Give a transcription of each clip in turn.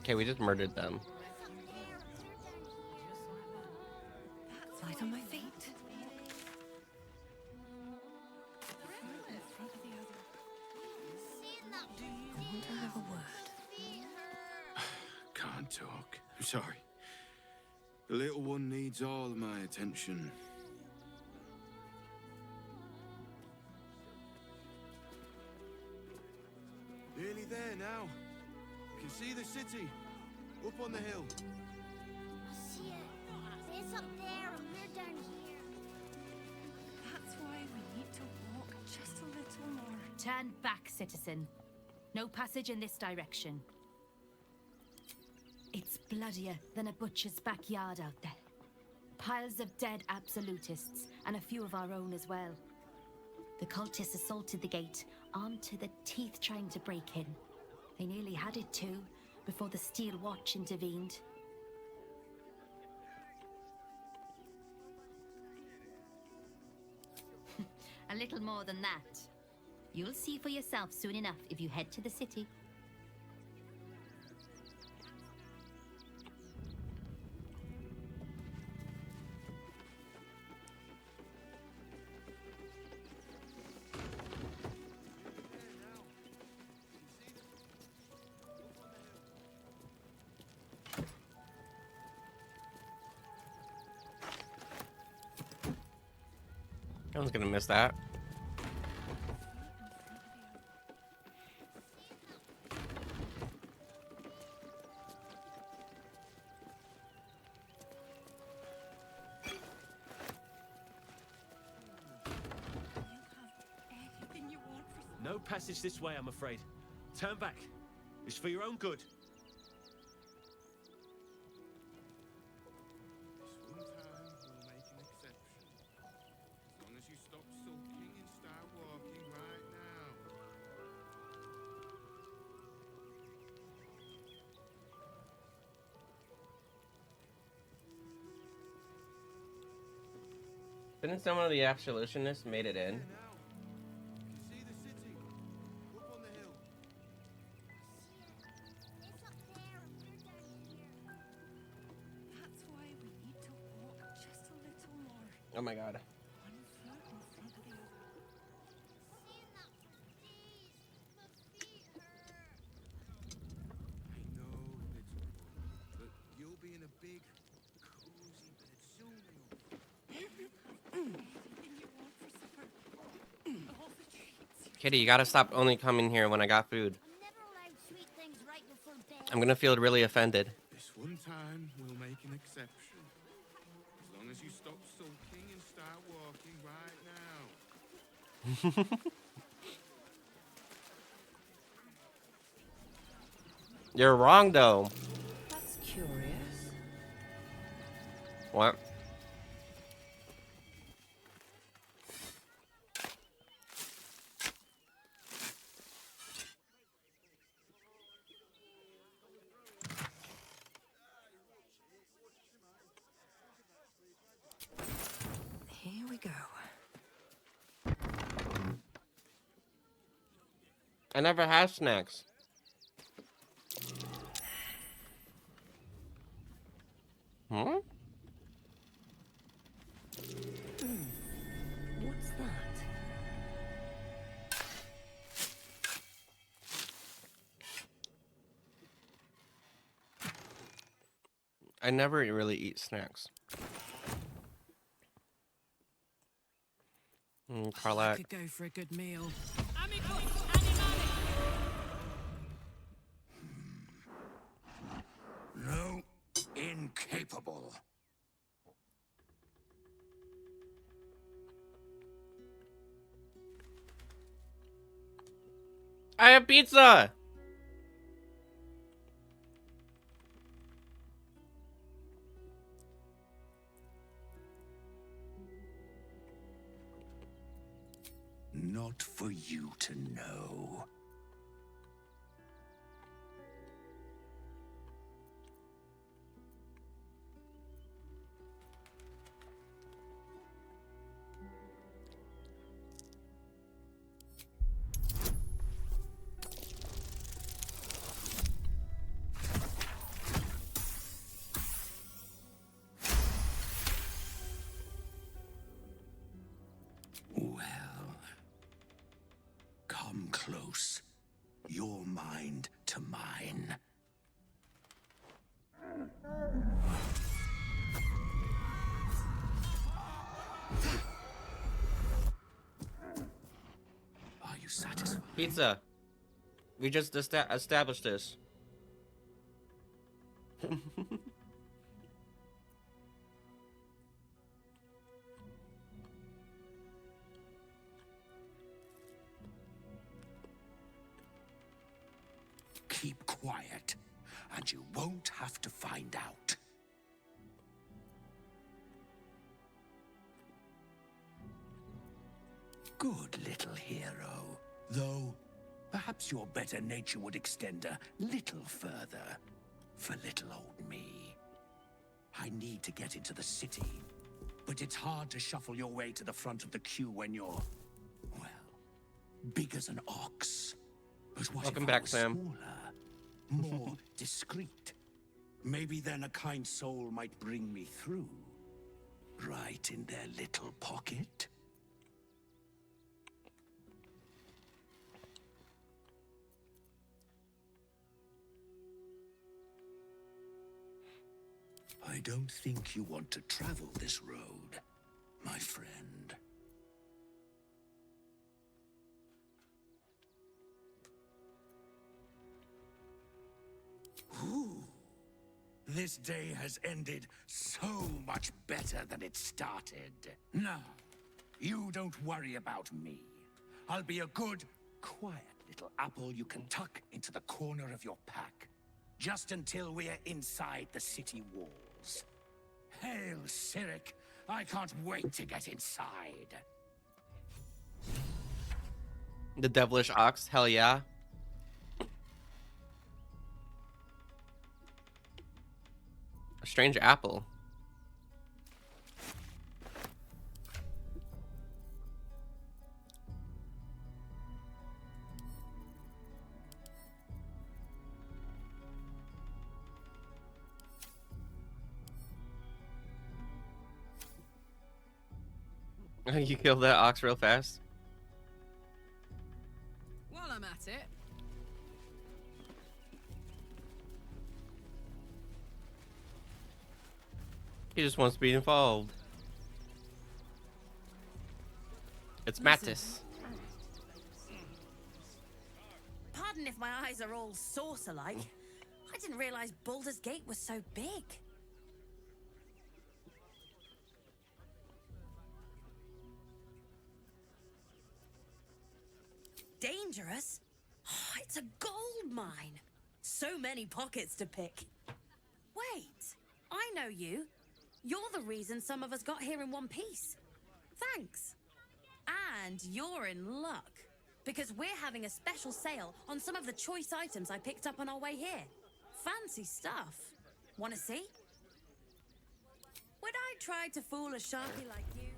Okay, we just murdered them. Light on my feet. I want to have a word. Can't talk. I'm sorry. The little one needs all of my attention. Nearly there now. You can see the city. Up on the hill. I see it. It's up there and we're down here. That's why we need to walk just a little more. Turn back, citizen. No passage in this direction. It's bloodier than a butcher's backyard out there. Piles of dead absolutists, and a few of our own as well. The cultists assaulted the gate, armed to the teeth trying to break in. They nearly had it too, before the Steel Watch intervened. A little more than that. You'll see for yourself soon enough if you head to the city. I was gonna miss that. No passage this way, I'm afraid. Turn back. It's for your own good. This one time we'll make an exception. As long as you stop sulking and start walking right now. Didn't some of the absolutionists made it in? There now. You can see the city. Up on the hill. It's up there and we're down here. That's why we need to walk just a little more. Oh my god. One foot in front of the other. Seeing that for days. My feet hurt. I know, little one, but you'll be in a big, cozy bed soon enough. Anything you want for supper. All the treats. Kitty, you gotta stop only coming here when I got food. I'm never allowed sweet things right before bed. I'm gonna feel really offended. This one time we'll make an exception. As long as you stop sulking and start walking right now. You're wrong though. That's curious. What? Here we go. I never had snacks. Hmm? What's that? I never really eat snacks. Carlac. Could go for a good meal. No, incapable. I have pizza! Not for you to know. Pizza. We just established this. Keep quiet, and you won't have to find out. Good little hero. Though, perhaps your better nature would extend a little further for little old me. I need to get into the city, but it's hard to shuffle your way to the front of the queue when you're, well, big as an ox. But what Welcome if I back, was Sam. smaller, more discreet? Maybe then a kind soul might bring me through. Right in their little pocket. I don't think you want to travel this road, my friend. Ooh. This day has ended so much better than it started. Now, you don't worry about me. I'll be a good, quiet little apple you can tuck into the corner of your pack. Just until we're inside the city walls. Hail, Cyric! I can't wait to get inside. The devilish ox, hell yeah. A strange apple. You killed that ox real fast. While I'm at it, He just wants to be involved. It's Mattis. Pardon if my eyes are all saucer-like. I didn't realize Baldur's Gate was so big. Dangerous? Oh, it's a gold mine. So many pockets to pick. Wait, I know you. You're the reason some of us got here in one piece. Thanks. And you're in luck, because we're having a special sale on some of the choice items I picked up on our way here. Fancy stuff. Want to see? Would I try to fool a sharpie like you?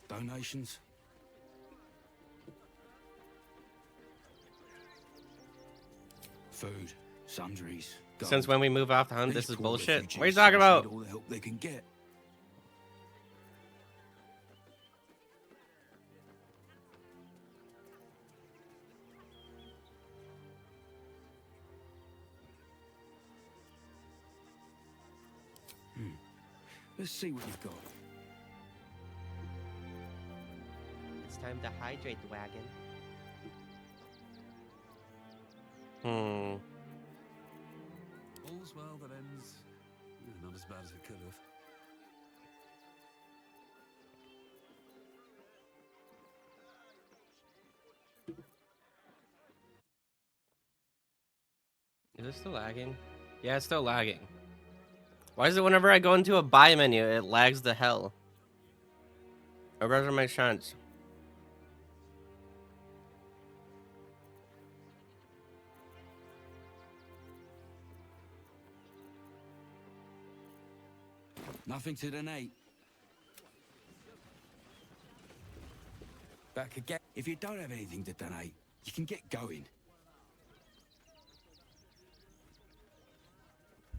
Donations? Food, sundries. Since when we move off the hunt, this These is poor bullshit. refugees What are you talking need about? all the help they can get. Let's see what you've got. It's time to hydrate the wagon. All's well that ends. Not as bad as it could have. Is it still lagging? Yeah, it's still lagging. Why is it whenever I go into a buy menu, it lags the hell? Or what are my chance? Nothing to donate. Back again. If you don't have anything to donate, you can get going.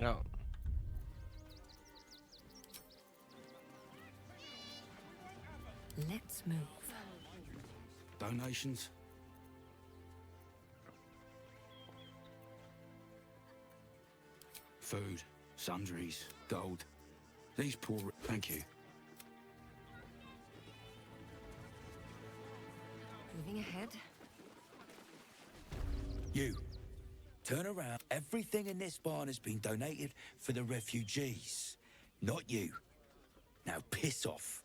No. Let's move. Donations? Food, sundries, gold. These poor... Thank you. Moving ahead. You, turn around. Everything in this barn has been donated for the refugees. Not you. Now piss off.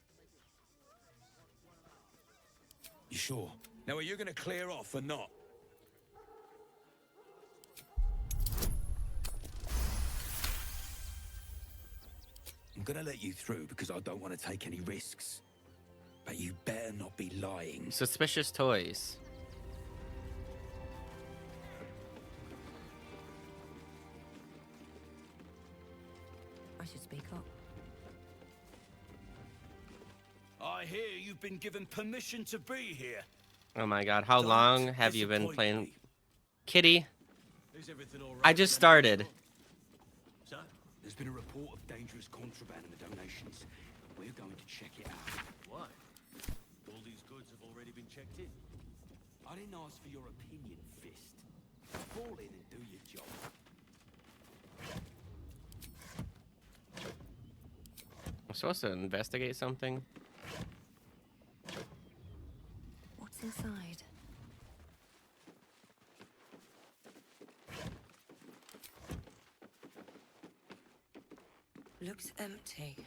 You sure? Now are you going to clear off or not? I'm going to let you through because I don't want to take any risks. But you better not be lying. Suspicious toys. I should speak up. I hear you've been given permission to be here. Oh my god, how Don't long have you been disappoint playing? me. Kitty, Is everything all right? I just started. So, There's been a report of dangerous contraband in the donations. We're going to check it out. why? All these goods have already been checked in. I didn't ask for your opinion, Fist. Fall in and do your job. I'm supposed to investigate something. What's inside? Looks empty.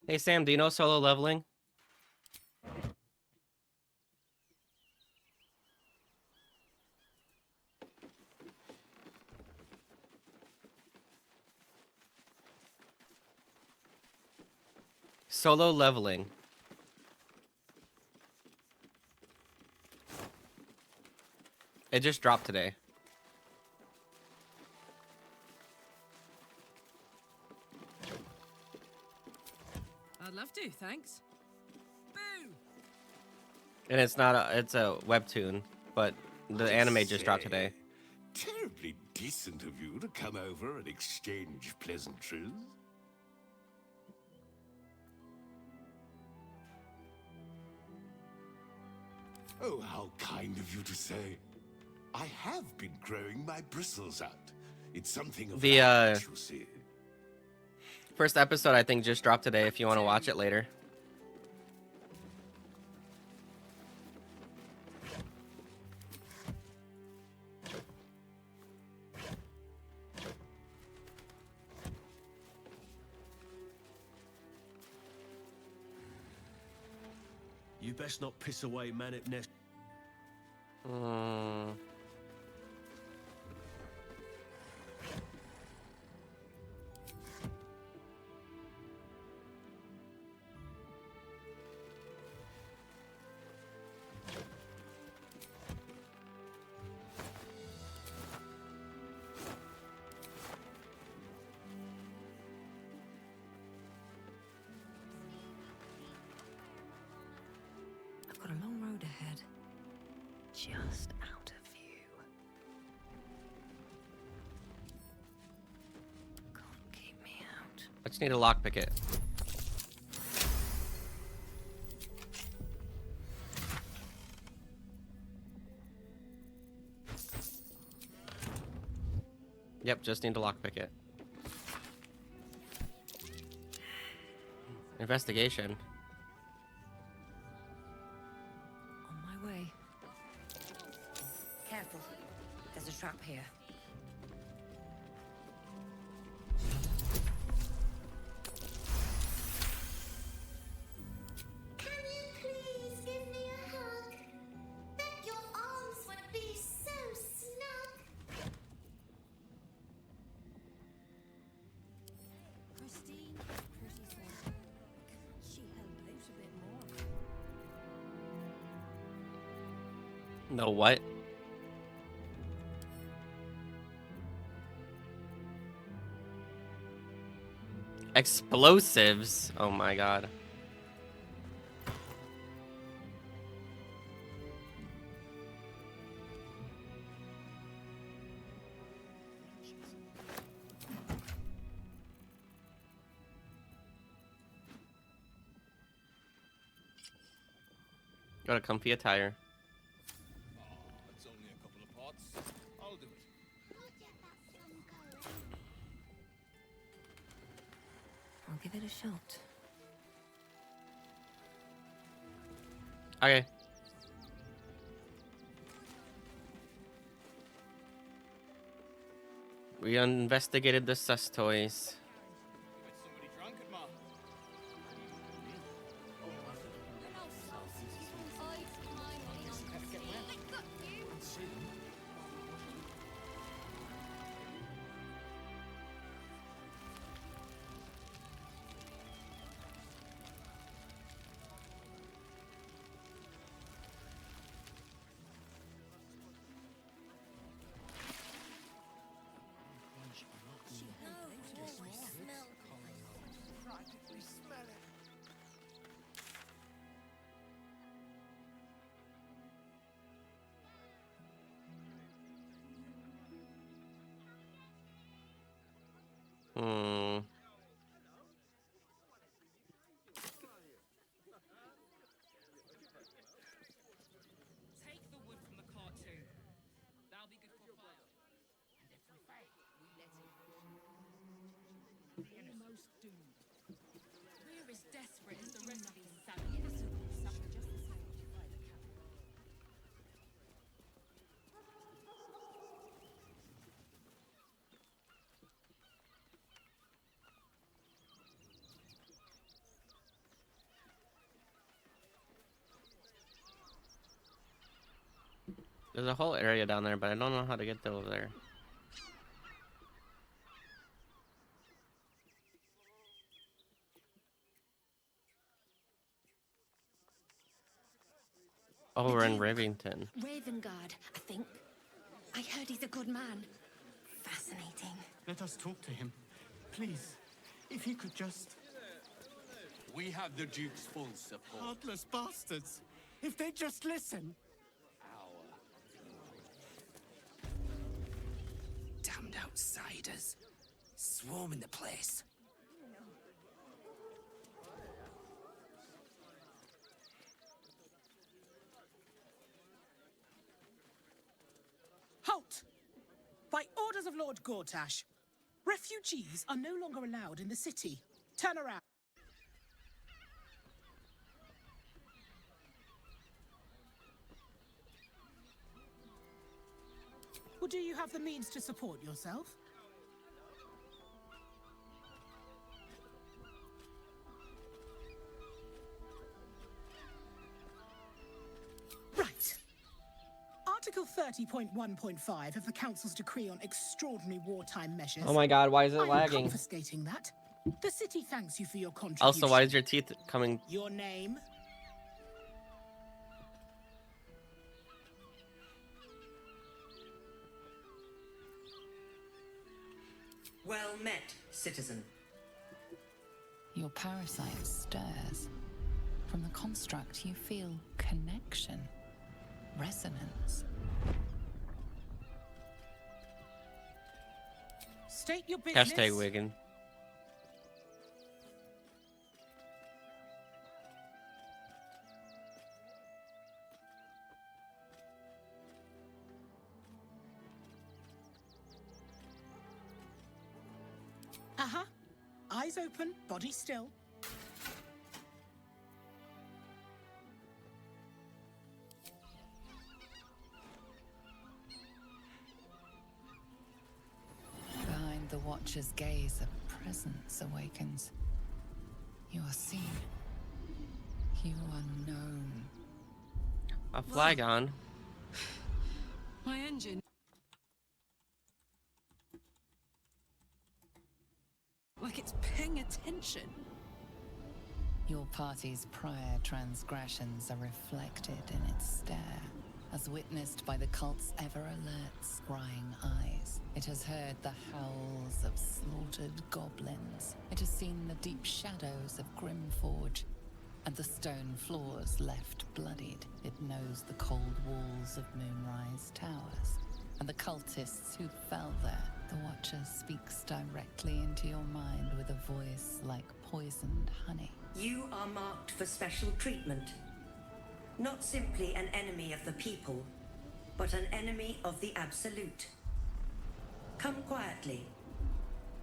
Hey Sam, do you know solo leveling? Solo leveling. It just dropped today. I'd love to, thanks. Boo! And it's not a, it's a webtoon, but the anime just dropped today. Terribly decent of you to come over and exchange pleasantries. Oh, how kind of you to say. I have been growing my bristles out. It's something of The, that, you see. First episode, I think, just dropped today if you want to watch it later. You best not piss away Manip Nest. I've got a long road ahead. Just out of view. Can't keep me out. I just need a lockpick it. Yep, just need to lockpick it. Investigation. On my way. Careful. There's a trap here. Can you please give me a hug? Bet your arms would be so snug. Christine, pretty soon. She held No what? Explosives. Oh my god. Got a comfy attire. It's only a couple of pots. I'll do it. I'll give it a shot. Okay. We investigated the sus toys. Bet somebody drunk it, Ma. Hmm. Take the wood from the cart too. That'll be good for fire. And if we fail, we let it almost doomed. We're as desperate as the rest of these savage innocent ones suffer just the same. There's a whole area down there, but I don't know how to get over there. Oh, we're in Rivington. Ravengard, I think. I heard he's a good man. Fascinating. Let us talk to him. Please, if he could just... We have the Duke's full support. Heartless bastards! If they'd just listen! Damned outsiders. Swarming the place. Halt! By orders of Lord Gortash, refugees are no longer allowed in the city. Turn around. Or do you have the means to support yourself? Right. Article 30.1.5 of the Council's Decree on Extraordinary Wartime Measures. Oh my god, why is it I'm lagging? confiscating that. The city thanks you for your contribution. Also, why is your teeth coming? Your name? Well met, citizen. Your parasite stirs. From the construct, you feel connection, resonance. State your business. Hashtag Wigan. Uh-huh. Eyes open, body still. Behind the Watcher's gaze, a presence awakens. You are seen. You are known. A flag on. My engine. Like it's paying attention. Your party's prior transgressions are reflected in its stare, a as witnessed by the cult's ever-alert, scrying eyes. It has heard the howls of slaughtered goblins. It has seen the deep shadows of Grimforge, and the stone floors left bloodied. It knows the cold walls of Moonrise Towers, and the cultists who fell there. The Watcher speaks directly into your mind with a voice like poisoned honey. You are marked for special treatment. Not simply an enemy of the people, but an enemy of the Absolute. Come quietly,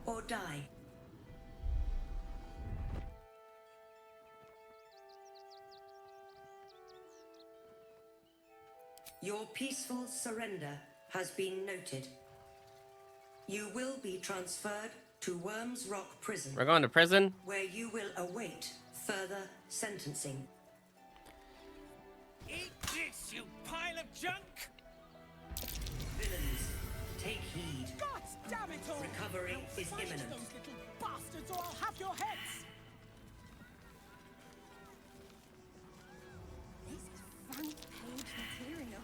or die. Your peaceful surrender has been noted. You will be transferred to Worms Rock Prison. We're going to prison? Where you will await further sentencing. Eat this, you pile of junk! Villains, take heed. God damn it all! Recovery is Finish imminent. those little bastards, or I'll have your heads! This is front-page material.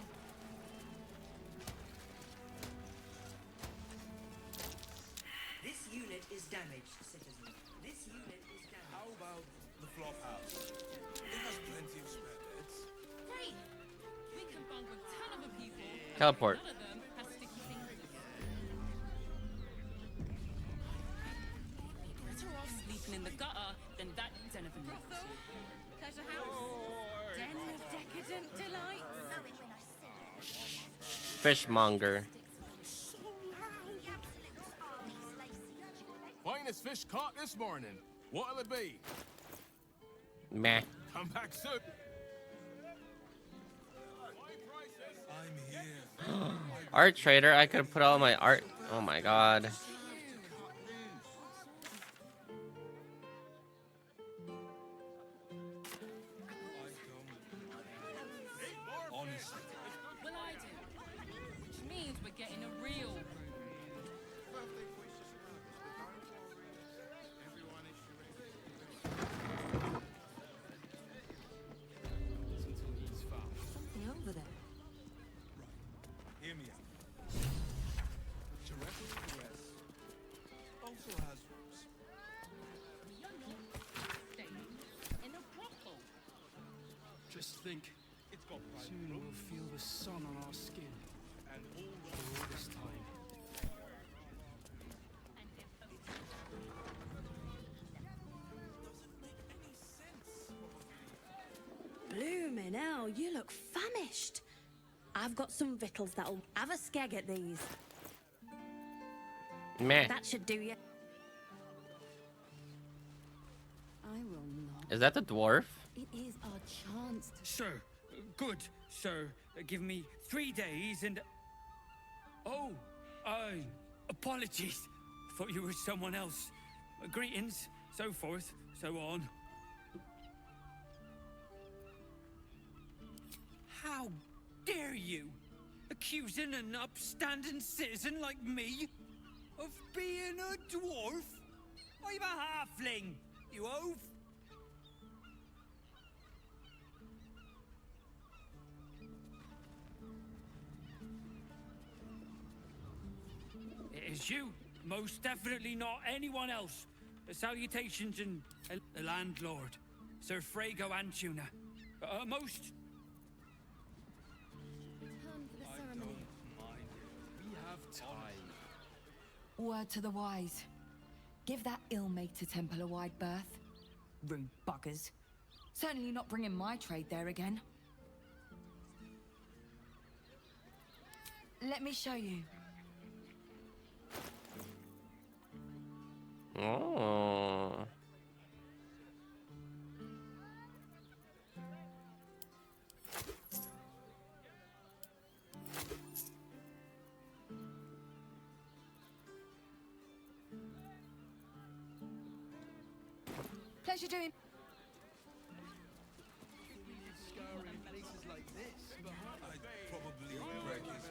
This unit is damaged, citizen. This unit is damaged. How about the flop house? It has plenty of spare beds. Great! We can bunk with 10 other people. Teleport. None of them has sticky fingers. Better off sleeping in the gutter than that den of a brothel. Pleasure house. Den of decadent delights. Fishmonger. Finest fish caught this morning. What'll it be? Meh. Come back soon. I'm here. Art trader. I could have put all my art. Oh my god. Honestly. Well, I do. Which means we're getting a real room. Something over there. Hear me out. Terrific dress. Also has rooms. Staying in a brothel. Just think, soon we'll feel the sun on our skin. And all this time. Bloomin' hell, you look famished. I've got some victuals that'll have a skeg at these. Meh. That should do you. I will not. Is that the dwarf? It is our chance to... Sir, good, sir. Give me 3 days and... Oh, apologies. Thought you were someone else. Greetings, so forth, so on. How dare you? Accusing an upstanding citizen like me of being a dwarf? I'm a halfling, you oaf. It is you. Most definitely not anyone else. Salutations and the landlord, Sir Frago Antuna. Most... Return for the ceremony. We have time. Word to the wise. Give that ill-mated temple a wide berth. Rude buggers. Certainly not bringing my trade there again. Let me show you. Oh. Pleasure doing. Scouring places like this, but I'd probably wreck his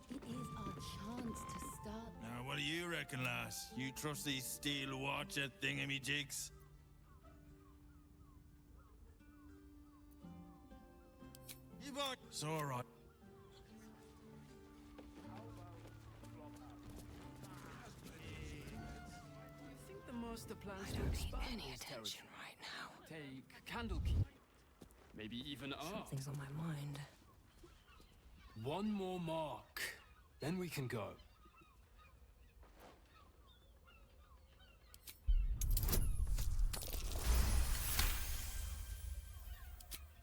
It is our chance to start. Now, what do you reckon, lass? You trust these steel watcher thingamajigs? Everybody. It's all right. I think the master plans to expand his territory right now. Take Candlekeep. Maybe even Something's on my mind. One more mark. Then we can go.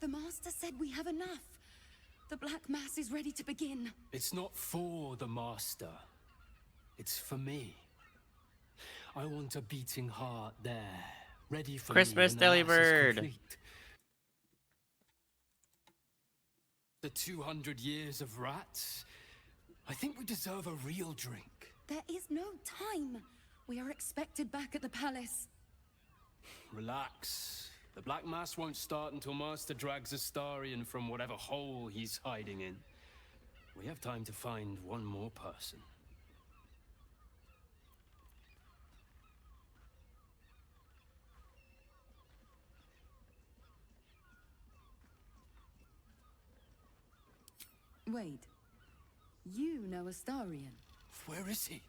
The Master said we have enough. The Black Mass is ready to begin. It's not for the master. It's for me. I want a beating heart there, ready for Christmas me when the mass is Delibird. complete. The 200 years of rats? I think we deserve a real drink. There is no time. We are expected back at the palace. Relax. The Black Mass won't start until Master drags Astarion from whatever hole he's hiding in. We have time to find one more person. Wait. You know Astarion? Where is he?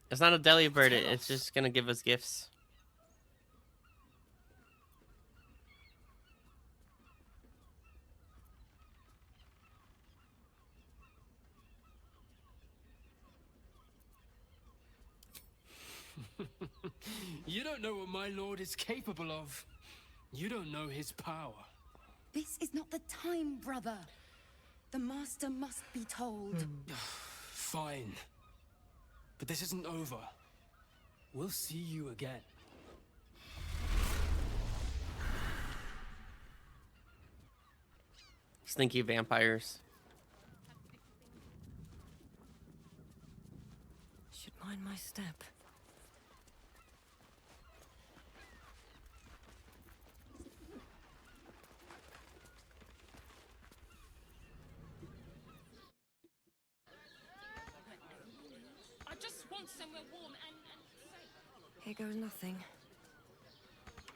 It's not a Delibird. It's just gonna give us gifts. You don't know what my lord is capable of. You don't know his power. This is not the time, brother. The Master must be told. Fine. But this isn't over. We'll see you again. Stinky vampires. Should mind my step. I just want somewhere warm and safe. Here goes nothing.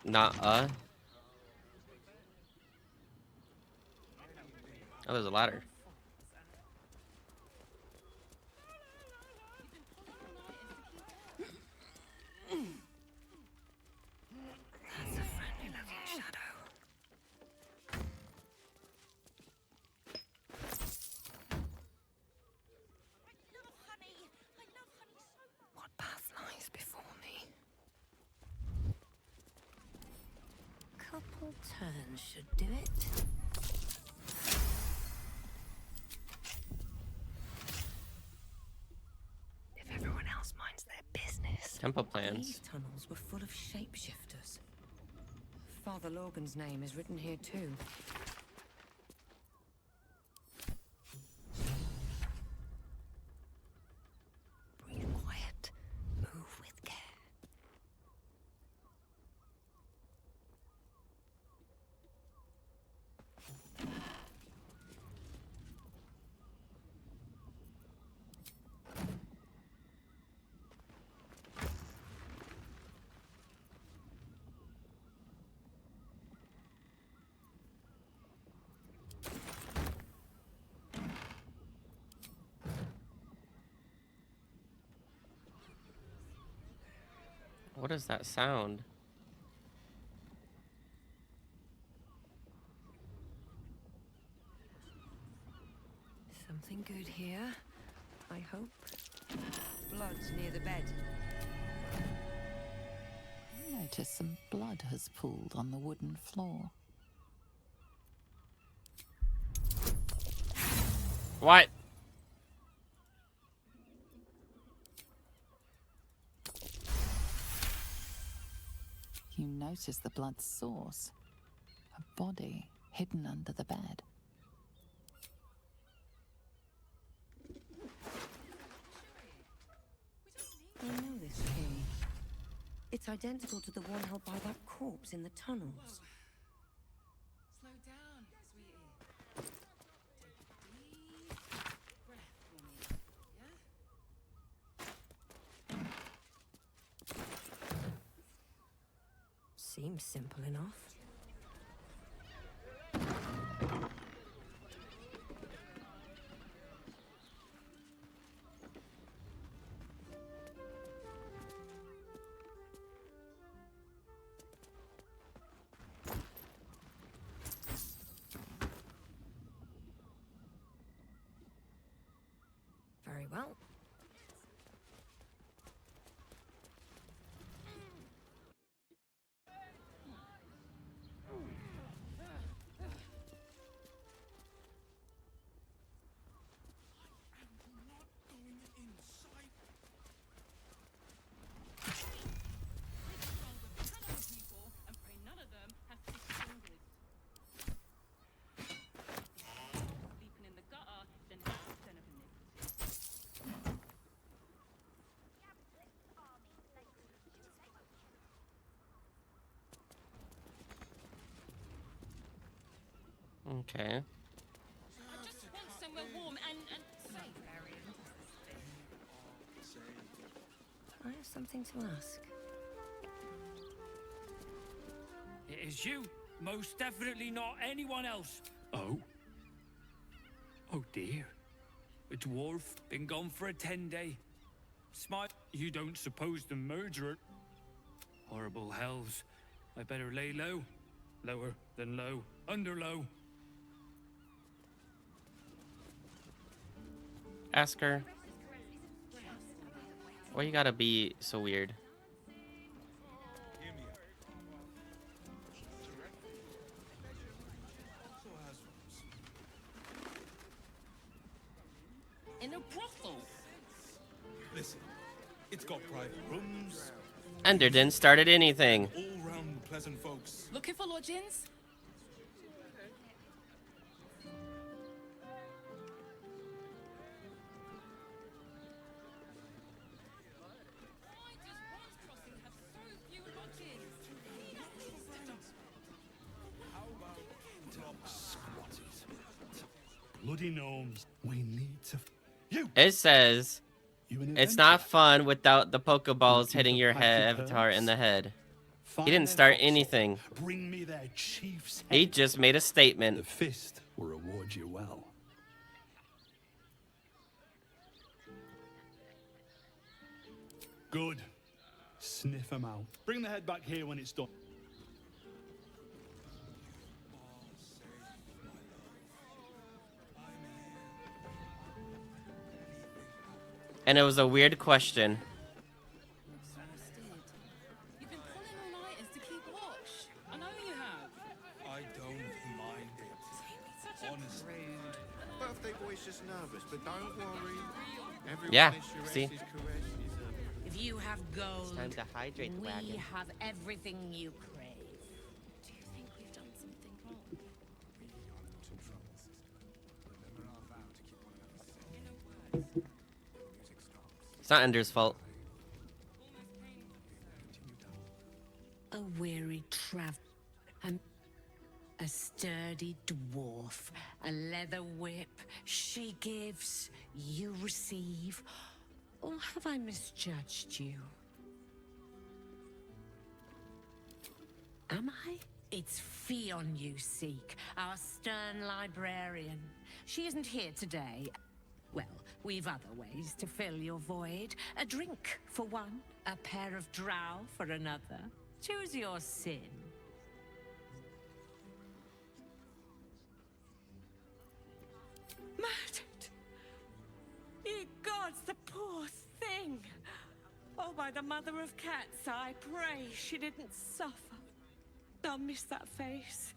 Not Oh, there's a ladder. That's a friendly looking shadow. What path lies before me? Couple turns should do it. If everyone else minds their business. Temple plans. These tunnels were full of shapeshifters. Father Logan's name is written here too. Breathe quiet. Move with care. What is that sound? Something good here, I hope. Blood's near the bed. You notice some blood has pooled on the wooden floor. What? You notice the blood's source. A body hidden under the bed. I know this key. It's identical to the one held by that corpse in the tunnels. Slow down, sweetie. Take a deep breath for me, yeah? Seems simple enough. Very well. Okay. I just want somewhere warm and safe, Arian. I have something to ask. It is you. Most definitely not anyone else. Oh? Oh dear. A dwarf, been gone for a 10-day. Smite, you don't suppose the murderer? Horrible hells. I better lay low. Lower than low. Under low. Ask her. Why you gotta be so weird? In a brothel. Listen, it's got private rooms. Ender didn't started anything. All round pleasant folks. Looking for lodgings? Bloody gnomes. We need to. You. It says it's not fun without the Pokeballs hitting your head avatar in the head. He didn't start anything. Bring me their chief's head. He just made a statement. The fist will reward you well. Good. Sniff them out. Bring the head back here when it's done. And it was a weird question. You've been pulling all-nighters to keep watch. I know you have. I don't mind it. Honestly. Birthday boy's just nervous, but don't worry. Everyone Yeah, is your see? S's caress. If you have gold, It's time to hydrate the we wagon. have everything you crave. Do you think we've done something wrong? It's not Ender's fault. A weary traveler, a sturdy dwarf, a leather whip. She gives, you receive. Or have I misjudged you? Am I? It's Fion you seek, our stern librarian. She isn't here today. Well, we've other ways to fill your void. A drink for one, a pair of drow for another. Choose your sin. Murdered! Ye gods, the poor thing! Oh, by the mother of cats, I pray she didn't suffer. I'll miss that face.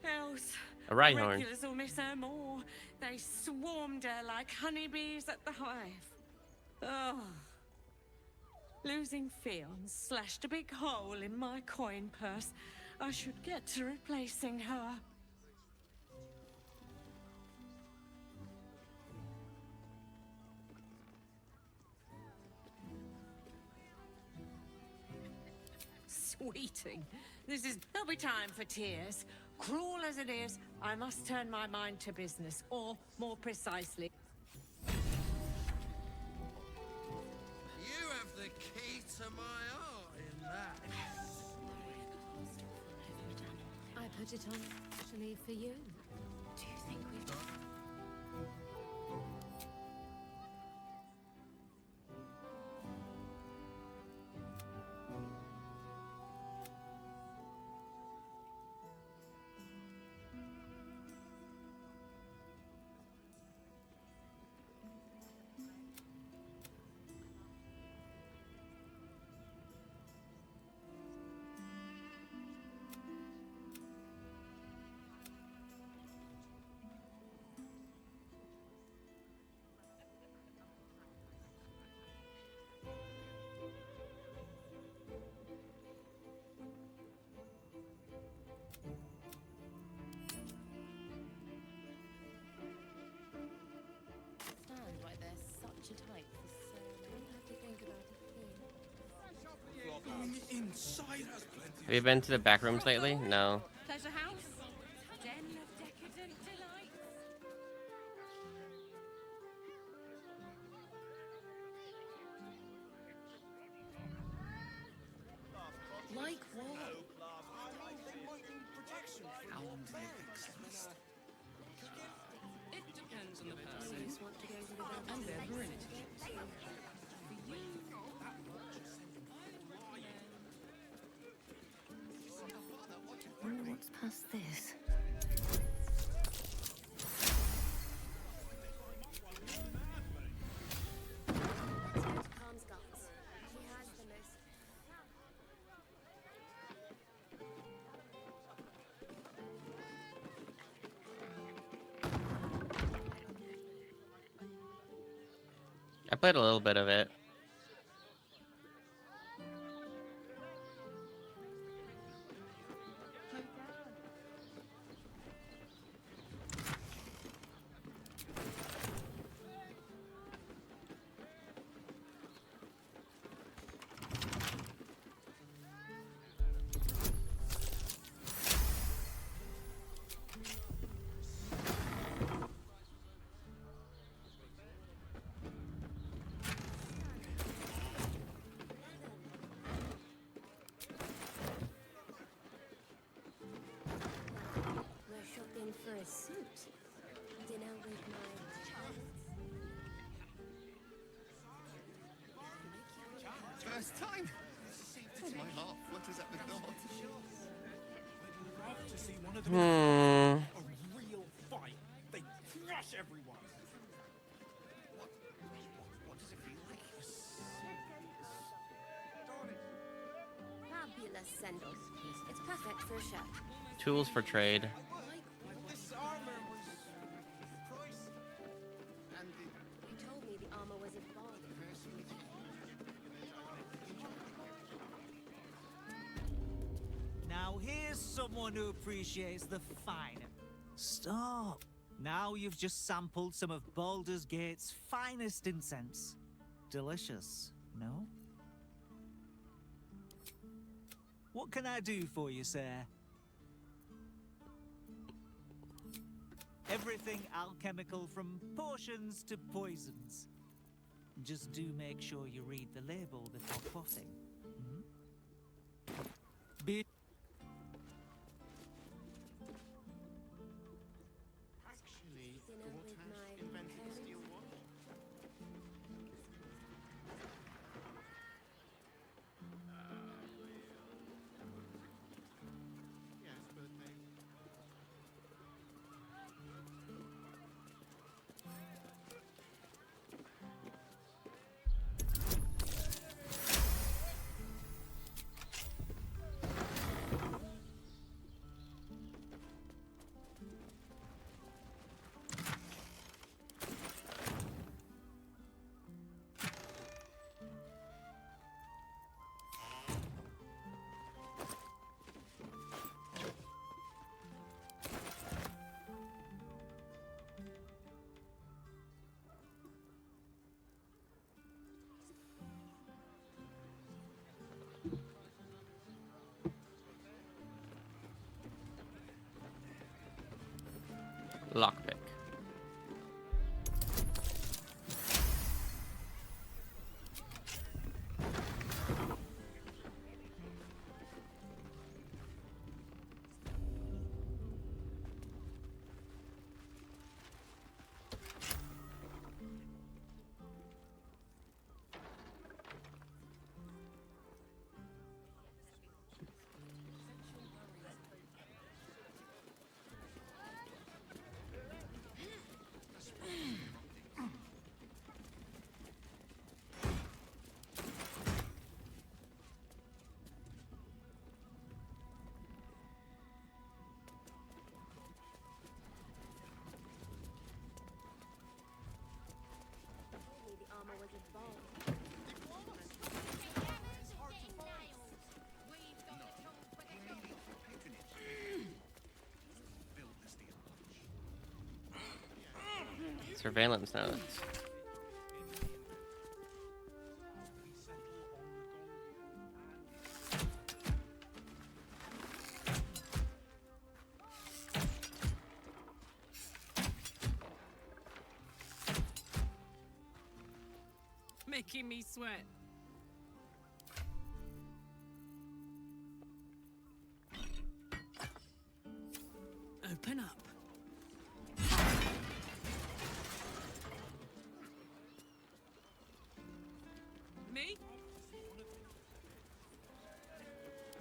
Else, A Rhyhorn. regulars will miss her more. They swarmed her like honeybees at the hive. Oh. Losing Fion slashed a big hole in my coin purse. I should get to replacing her. Sweeting. There'll be time for tears. Cruel as it is, I must turn my mind to business, or more precisely. You have the key to my heart in that. I put it on actually for you. Do you think we've done? inside. Have you been to the back rooms lately? No. Pleasure house? Den of decadent delights. Like what? It depends on the person and their virility. Wonder what's past this. I played a little bit of it. We're shopping for a suit. Dinner with my First time. Oh, my heart flutters at the thought. Love to see one of them Hmm. a real fight. They crush everyone. What does it feel like? fabulous sandals. It's perfect for a shirt. Tools for trade. This armor was pricey. And You told me the armor was a bargain. Now here's someone who appreciates the fine. Stop. Now you've just sampled some of Baldur's Gate's finest incense. Delicious, no? What can I do for you, sir? Everything alchemical from potions to poisons. Just do make sure you read the label before quaffing. Be actually, Dinner with Gortash my invented the parents. steel watch. Yes, birthday. Lockpick. Told me the armor was a bargain. Surveillance notes. making me sweat. Open up. Me?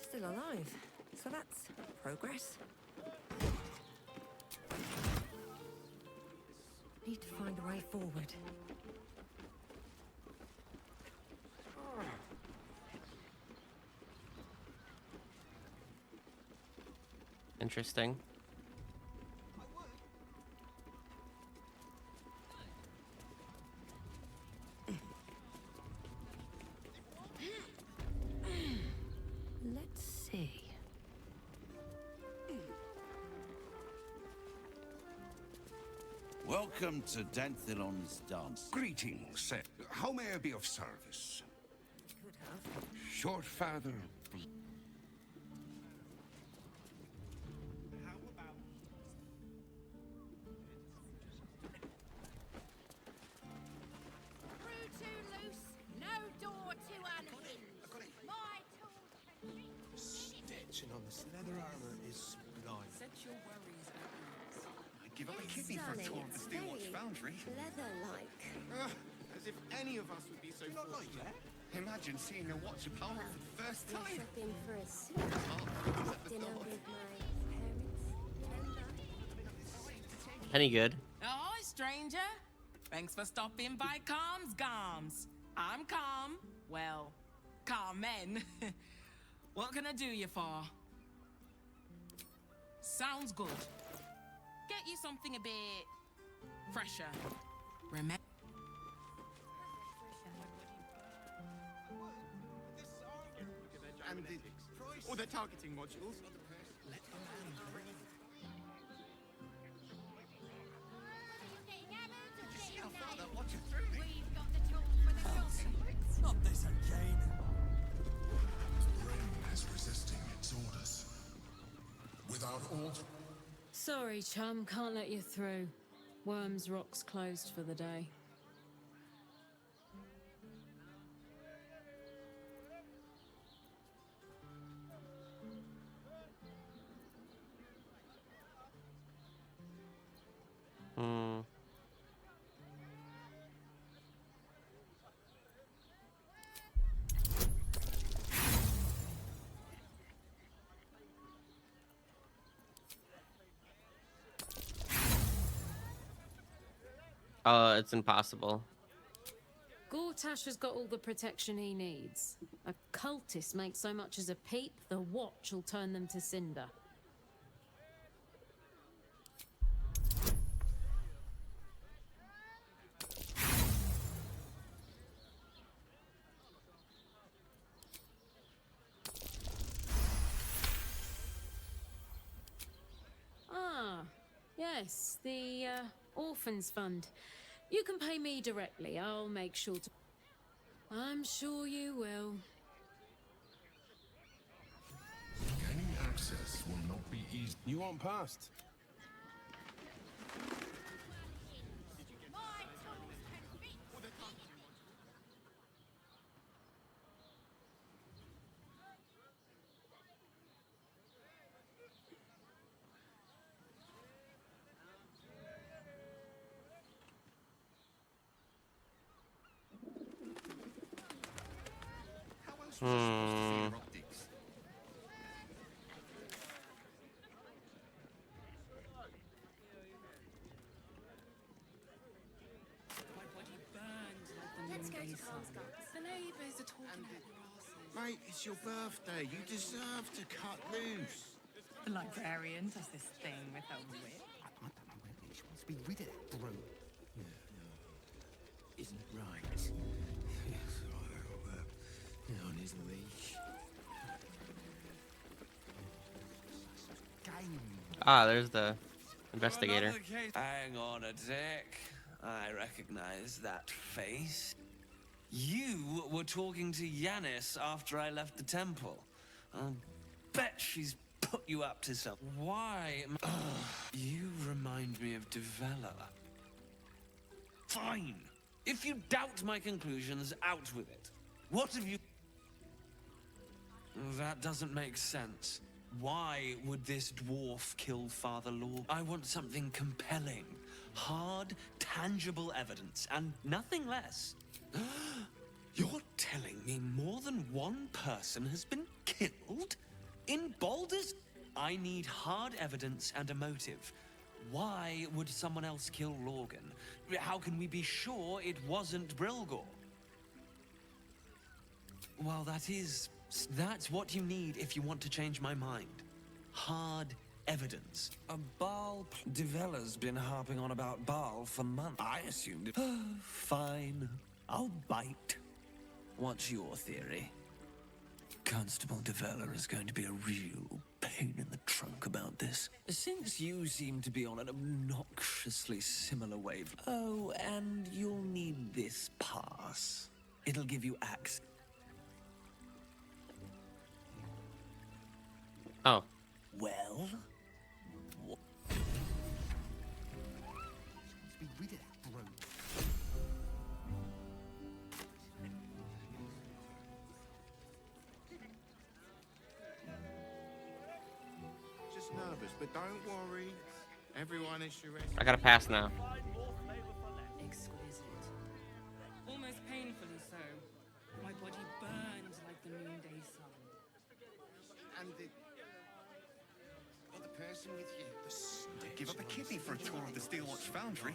Still alive. So that's progress. Need to find a way forward. Interesting. Let's see. Welcome to Danthilon's dance. Greetings, sir. How may I be of service? Could have. Short father. Through too loose, no door too unhinged. My tools can reach Stitching on this leather armor is sublime. Set your worries at ease. I'd give up a kidney for a tour of the Steel Watch Foundry. Leather-like. As if any of us would be so fortunate. Imagine seeing a watch of power for the first time. shopping for a suit. Dinner with my parents. Any good? Ahoy, stranger. Thanks for stopping by Calm's Gums. I'm Calm. Well, Carmen. What can I do you for? Sounds good. Get you something a bit fresher. Remember. And the targeting modules. See how far that watch is through me? We've got the tools for the job. Not this again. The brain is resisting its orders. Without all... Sorry, chum, can't let you through. Worms Rock's closed for the day. Hmm. It's impossible. Gortash has got all the protection he needs. A cultist makes so much as a peep, the watch will turn them to cinder. Ah, yes, the Orphans Fund. You can pay me directly. I'll make sure to... I'm sure you will. Gaining access will not be easy. You want past? My tools can reach Hmm. My body burns like the Let's go to noonday Calm's sun. Gums. The neighbours are talking about grasses. Mate, it's your birthday. You deserve to cut loose. The librarian does this thing with her whip. I don't know whether she wants to be rid of that brute. Isn't it right? Yes, right. On his leash. Game. Ah, there's the investigator. Another case. Hang on a sec. I recognize that face. You were talking to Yanis after I left the temple. I'll bet she's put you up to something. Why? You remind me of Devella. Fine. If you doubt my conclusions, out with it. What have you... That doesn't make sense. Why would this dwarf kill Father Law? I want something compelling. Hard, tangible evidence, and nothing less. You're telling me more than one person has been killed? In Baldur's... I need hard evidence and a motive. Why would someone else kill Lorgan? How can we be sure it wasn't Brilgor? Well, that's what you need if you want to change my mind. Hard evidence. Baal... Devella's been harping on about Baal for months. I assumed it... Fine. I'll bite. What's your theory? Constable Devella is going to be a real pain in the trunk about this. Since you seem to be on an obnoxiously similar wave... Oh, and you'll need this pass. It'll give you access. Oh. Well? Be rid of that broom. Just nervous, but don't worry. Everyone is your rest. I gotta pass now. Exquisite. Almost painfully so. My body burned like the noonday sun. And the other person with you. Give up a kidney for a tour of the Steelwatch Foundry.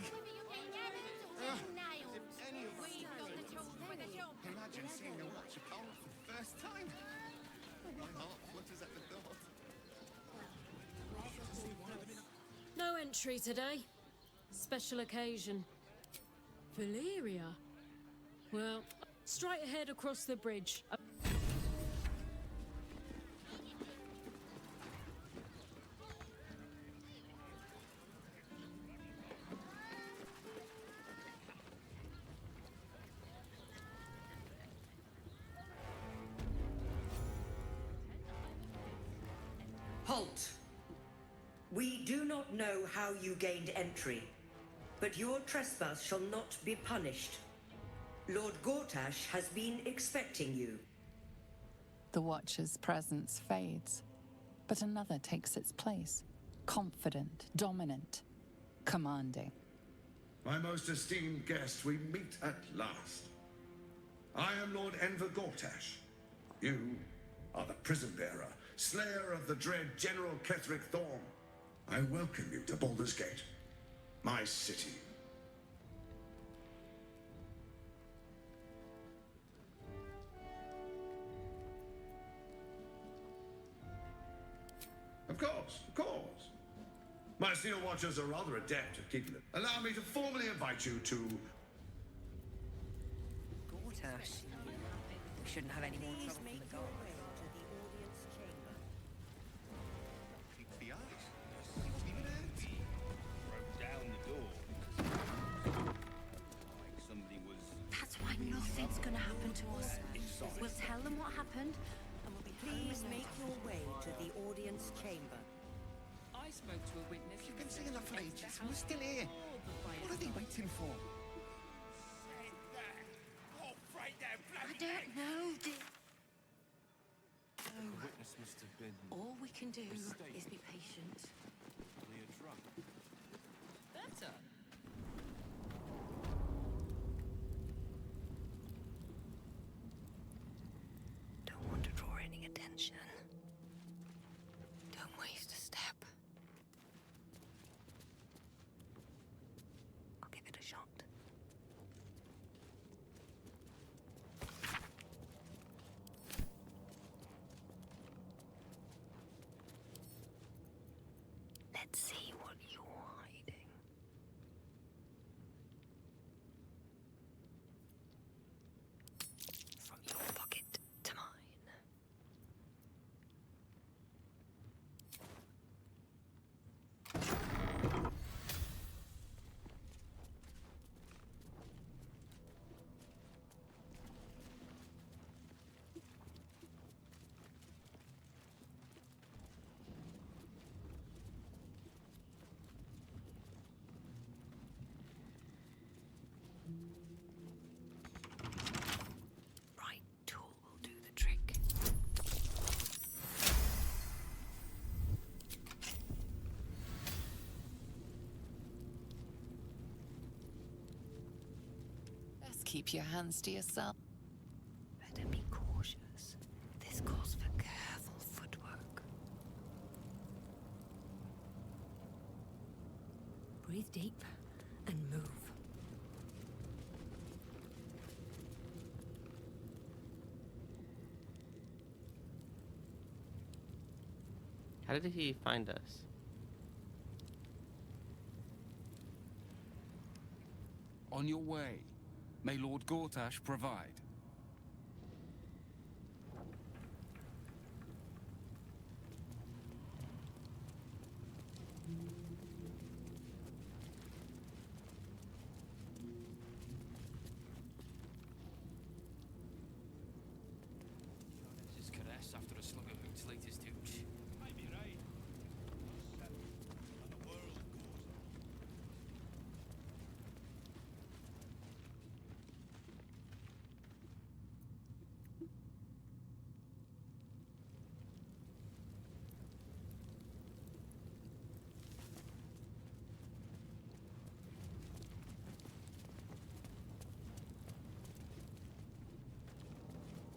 Imagine seeing a watch apart for the first time. My heart flutters at the thought. No entry today. Special occasion. Valyria? Well, straight ahead across the bridge. Halt! We do not know how you gained entry, but your trespass shall not be punished. Lord Gortash has been expecting you. The Watcher's presence fades, but another takes its place. Confident, dominant, commanding. My most esteemed guest, we meet at last. I am Lord Enver Gortash. You are the prison bearer, slayer of the dread General Ketheric Thorn. I welcome you to Baldur's Gate, my city. Of course. My Steel Watchers are rather adept at keeping it. Allow me to formally invite you to... Gortash. We shouldn't have any more trouble from the guard. The eyes. Broke down the door. Like somebody was... That's why nothing's gonna happen to us. We'll tell them what happened, and we'll be Please make your way to the audience chamber. I spoke to a witness. You've been seeing that for ages. We're still here. What are they waiting for? I don't know. The witness must have been... All we can do is be patient. Near drunk. Better. Don't want to draw any attention. Don't waste a step. I'll give it a shot. Let's see what you're hiding. From your pocket to mine. keep your hands to yourself. Better be cautious. This calls for careful footwork. Breathe deep and move. How did he find us? On your way. May Lord Gortash provide. This is caress after a slug of Hoot's latest hooch. Might be right.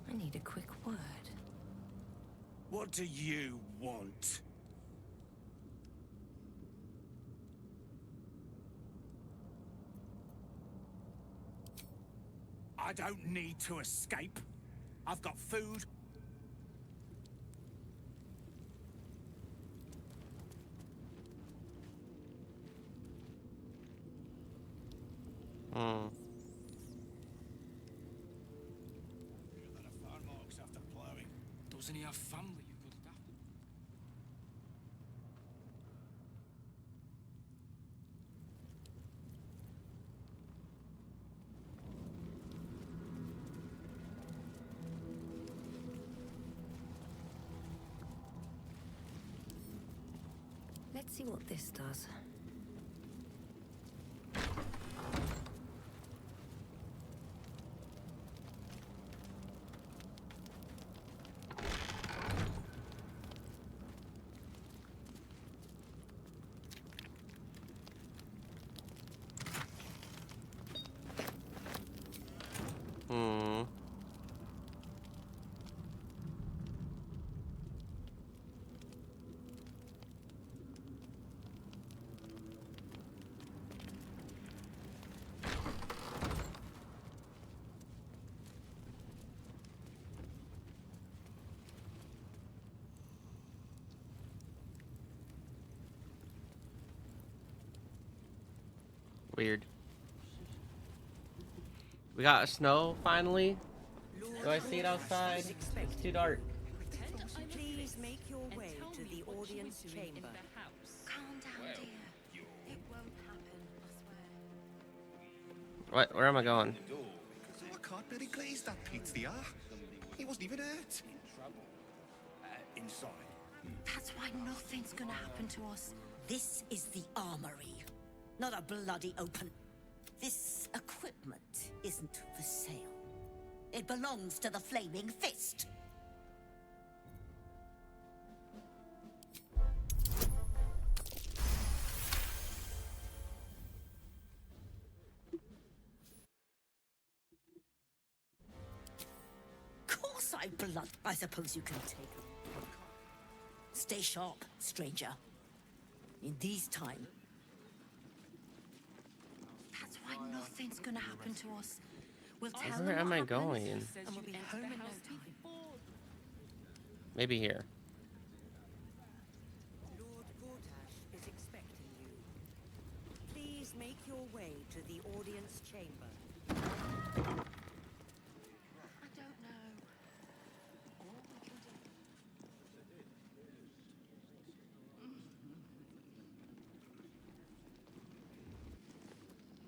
I need a quick word. What do you want? I don't need to escape. I've got food. Hmm. After plowing. Doesn't he have family you could look after? Let's see what this does. Hmm. Weird. We got snow finally. Do I see it outside? It's too dark. Please make your way to the audience chamber. Calm down, dear. It won't happen, I swear. What? Where am I going? So I can't really glaze that pizza. He wasn't even hurt. Inside. That's why nothing's gonna happen to us. This is the armory, not a bloody open. This equipment isn't for sale. It belongs to the Flaming Fist. Course I blood. I suppose you can take it. Stay sharp, stranger. In these times. That's why nothing's gonna happen to us. We'll tell Where them am I what happens, going? and we'll be home in no time. Maybe here. Lord Gortash is expecting you. Please make your way to the audience chamber. I don't know. All we can do.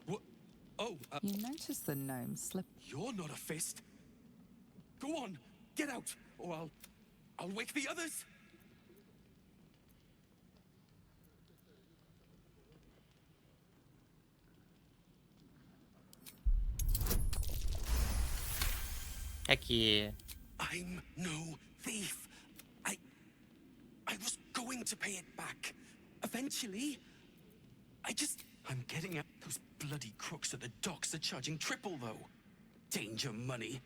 What? Oh, You notice the gnome slip. You're not a fist. Go on, get out, or I'll wake the others. Heck yeah. I'm no thief. I was going to pay it back. Eventually. I'm getting at those bloody crooks at the docks are charging triple, though. danger money.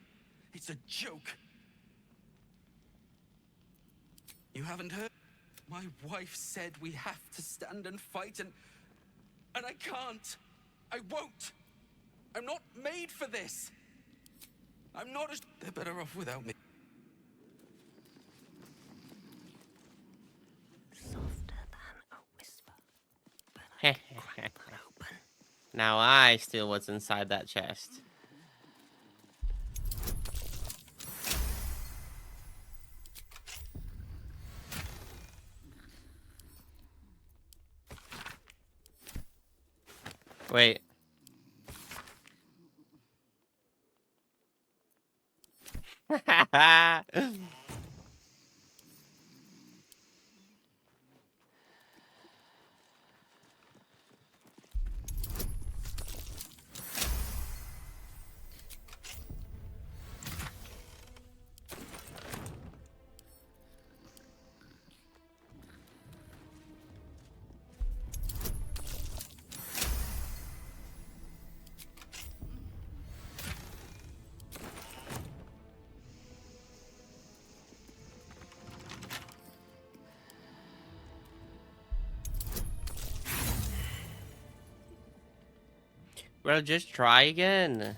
It's a joke. You haven't heard? My wife said we have to stand and fight, and I can't. I won't. I'm not made for this. I'm not as... They're better off without me. Now I steal what's inside that chest. Wait. Bro, just try again.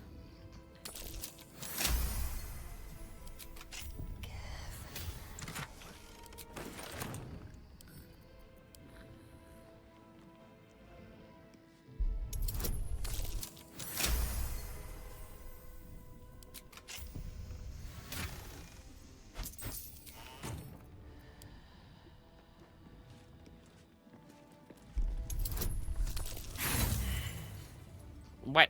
What?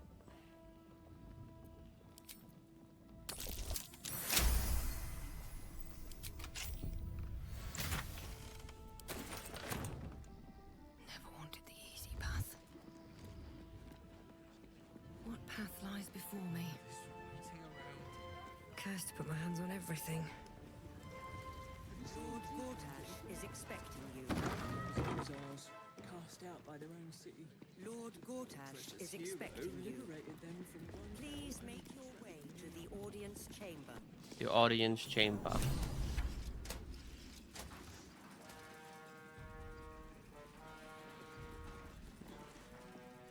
Never wanted the easy path. What path lies before me? Cursed to put my hands on everything. Lord Gortash is expecting you. Exiles, cast out by their own city. Lord Gortash is expecting you. Please make your way to the audience chamber. The audience chamber.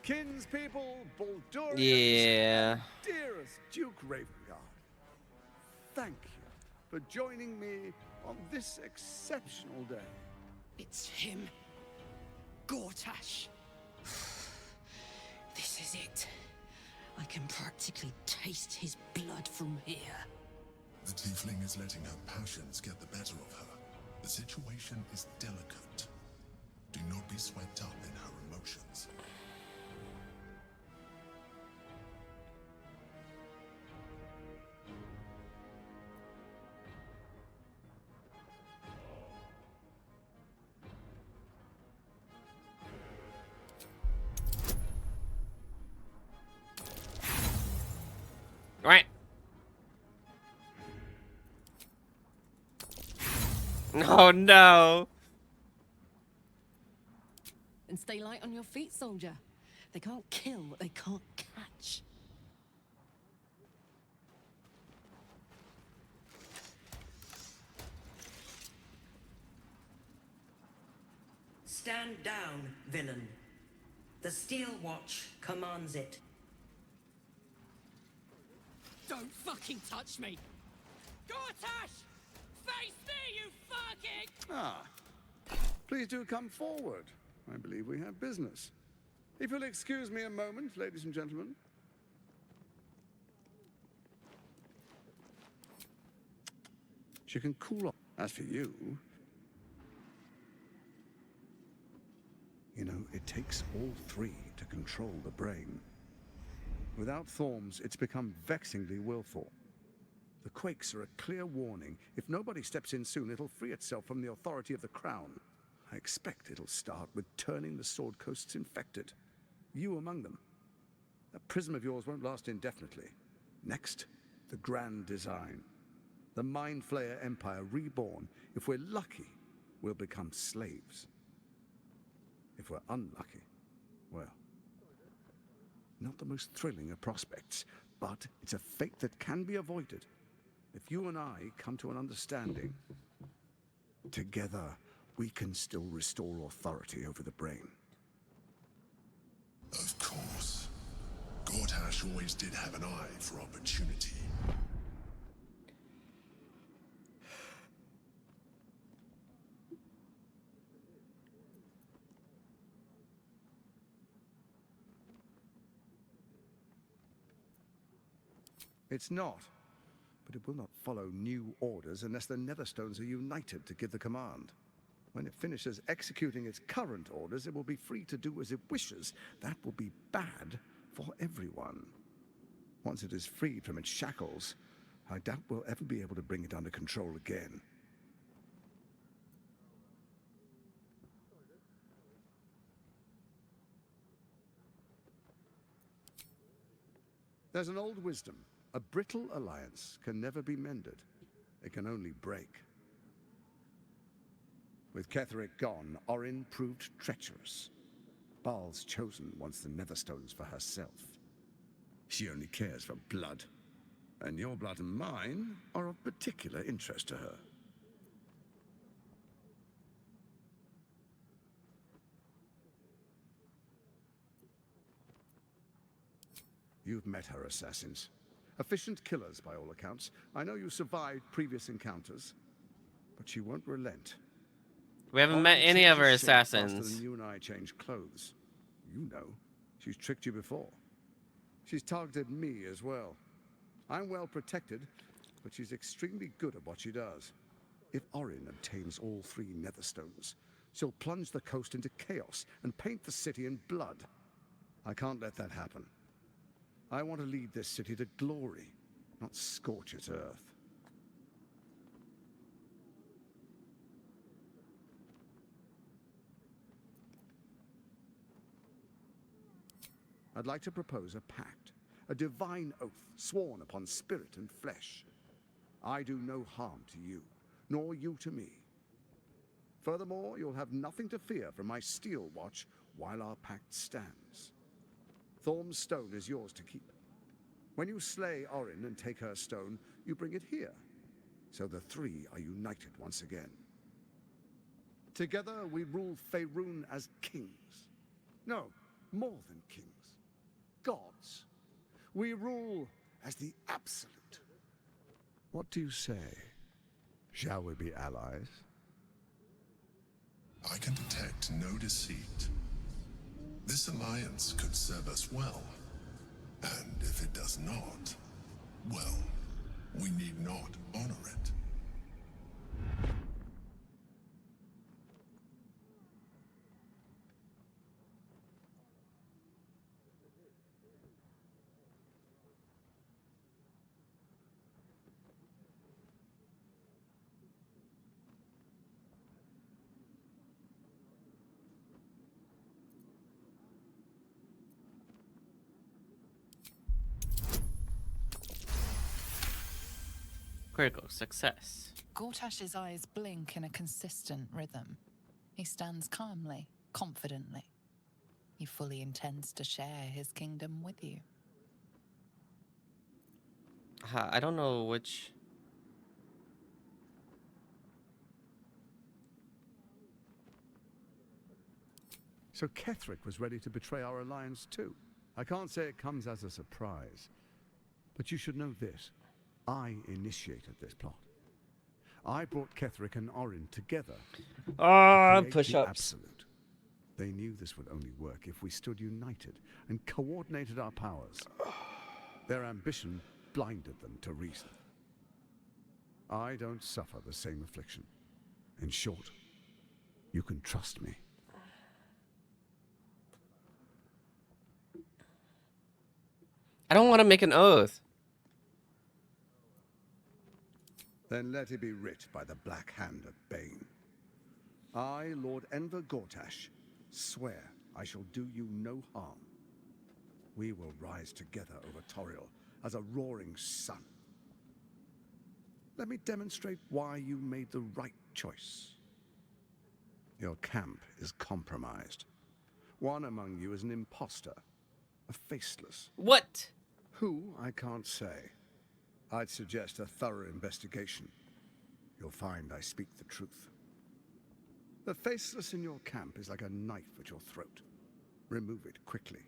Kinspeople, Baldurians, Yeah. dearest Duke Ravengard, thank you for joining me on this exceptional day. It's him. Gortash. This is it. I can practically taste his blood from here. The tiefling is letting her passions get the better of her. The situation is delicate. Do not be swept up in her emotions. Right. Oh no. And stay light on your feet, soldier. They can't kill what they can't catch. Stand down, villain. The Steel Watch commands it. Don't fucking touch me! Gortash! Face me, you fucking! Ah, please do come forward. I believe we have business. If you'll excuse me a moment, ladies and gentlemen. She can cool off. As for you, you know, it takes all three to control the brain. Without Thorms, it's become vexingly willful. The quakes are a clear warning. If nobody steps in soon, it'll free itself from the authority of the crown. I expect it'll start with turning the Sword Coasts infected. You among them. That prism of yours won't last indefinitely. Next, the grand design. The Mind Flayer Empire reborn. If we're lucky, we'll become slaves. If we're unlucky, well, not the most thrilling of prospects, but it's a fate that can be avoided. If you and I come to an understanding, together we can still restore authority over the brain. Of course. Gortash always did have an eye for opportunity. It's not, but it will not follow new orders unless the Netherstones are united to give the command. When it finishes executing its current orders, it will be free to do as it wishes. That will be bad for everyone. Once it is freed from its shackles, I doubt we'll ever be able to bring it under control again. There's an old wisdom. A brittle alliance can never be mended. It can only break. With Ketheric gone, Orin proved treacherous. Baal's chosen wants the Netherstones for herself. She only cares for blood. And your blood and mine are of particular interest to her. You've met her assassins. Efficient killers, by all accounts. I know you survived previous encounters, but she won't relent. We haven't met any of her assassins. Faster than you and I change clothes. You know, she's tricked you before. She's targeted me as well. I'm well protected, but she's extremely good at what she does. If Orin obtains all 3 Netherstones, she'll plunge the coast into chaos and paint the city in blood. I can't let that happen. I want to lead this city to glory, not scorch its earth. I'd like to propose a pact, a divine oath sworn upon spirit and flesh. I do no harm to you, nor you to me. Furthermore, you'll have nothing to fear from my steel watch while our pact stands. Thorm's stone is yours to keep. When you slay Orin and take her stone, you bring it here, so the 3 are united once again. Together we rule Faerun as kings. No, more than kings. Gods. We rule as the Absolute. What do you say? Shall we be allies? I can detect no deceit. This alliance could serve us well. And if it does not, well, we need not honor it. Critical success. Gortash's eyes blink in a consistent rhythm. He stands calmly, confidently. He fully intends to share his kingdom with you. I don't know which... So Ketheric was ready to betray our alliance too. I can't say it comes as a surprise. But you should know this. I initiated this plot. I brought Ketheric and Orin together. Push-ups. Absolute. They knew this would only work if we stood united and coordinated our powers. Their ambition blinded them to reason. I don't suffer the same affliction. In short, you can trust me. I don't want to make an oath. Then let it be writ by the black hand of Bane. I, Lord Enver Gortash, swear I shall do you no harm. We will rise together over Toriel as a roaring sun. Let me demonstrate why you made the right choice. Your camp is compromised. One among you is an imposter, a faceless. What? Who, I can't say. I'd suggest a thorough investigation. You'll find I speak the truth. The faceless in your camp is like a knife at your throat. Remove it quickly,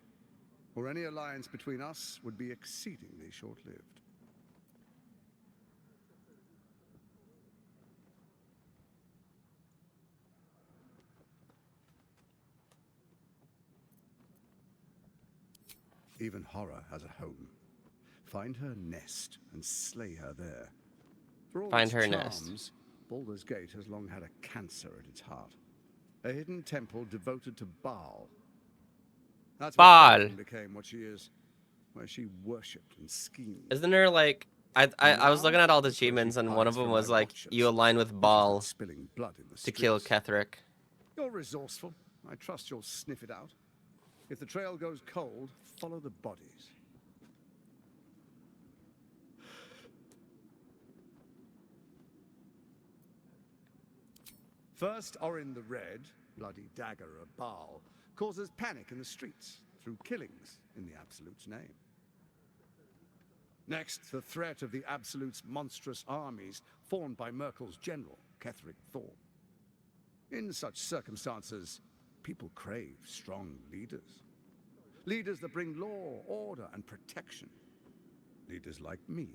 or any alliance between us would be exceedingly short-lived. Even horror has a home. Find her nest and slay her there. For all Find its her charms, nest. Baldur's Gate has long had a cancer at its heart. A hidden temple devoted to Baal. That's Baal. why Erin became what she is, where she worshipped and schemed. Isn't there like I was looking at all the achievements and one of them was like you align with Baal Spilling blood in the to kill streets. Ketheric. You're resourceful. I trust you'll sniff it out. If the trail goes cold, follow the bodies. First, Orin the Red, bloody dagger of Baal, causes panic in the streets through killings in the Absolute's name. Next, the threat of the Absolute's monstrous armies formed by Merkel's general, Ketheric Thorn. In such circumstances, people crave strong leaders. Leaders that bring law, order, and protection. Leaders like me,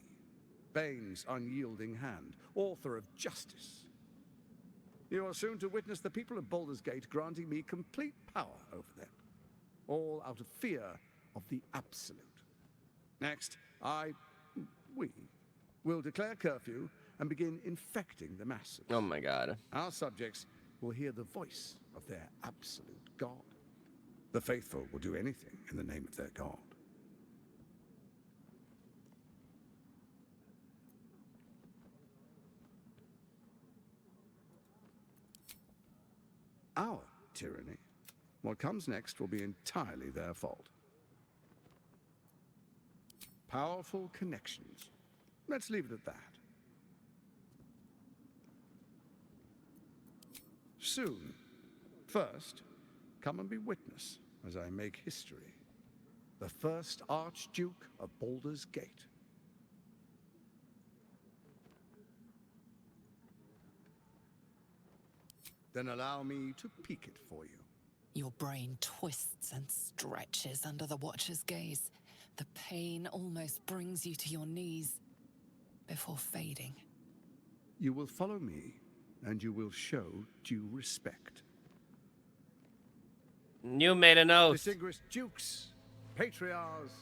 Bane's unyielding hand, author of justice. You are soon to witness the people of Baldur's Gate granting me complete power over them, all out of fear of the Absolute. Next, we will declare curfew and begin infecting the masses. Oh my god. Our subjects will hear the voice of their absolute God. The faithful will do anything in the name of their God. Our tyranny. What comes next will be entirely their fault. Powerful connections. Let's leave it at that. Soon. First, come and be witness as I make history. The first Archduke of Baldur's Gate. Then allow me to peek it for you. Your brain twists and stretches under the Watcher's gaze. The pain almost brings you to your knees before fading. You will follow me, and you will show due respect. You made an oath. Distinguished dukes, patriarchs,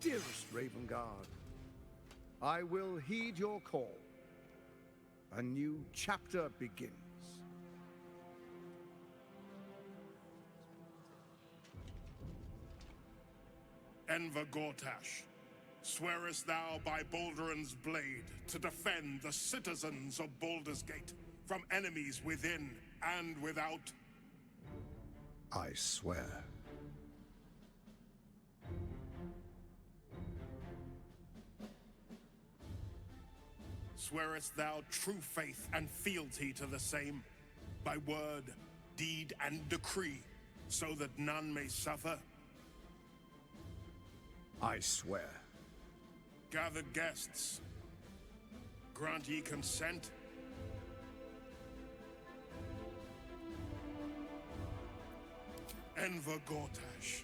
dearest Ravengard, I will heed your call. A new chapter begins. Enver Gortash, swearest thou by Balduran's blade to defend the citizens of Baldur's Gate from enemies within and without? I swear. Swearest thou true faith and fealty to the same, by word, deed, and decree, so that none may suffer? I swear. Gathered guests, grant ye consent? Enver Gortash,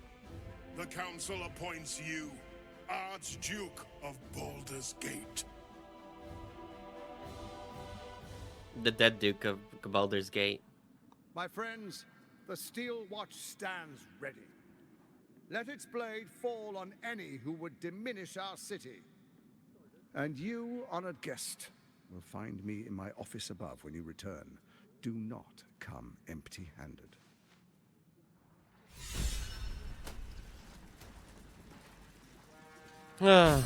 the council appoints you Archduke of Baldur's Gate. The dead Duke of Baldur's Gate. My friends, the Steel Watch stands ready. Let its blade fall on any who would diminish our city. And you, honored guest, will find me in my office above when you return. Do not come empty-handed. Gotta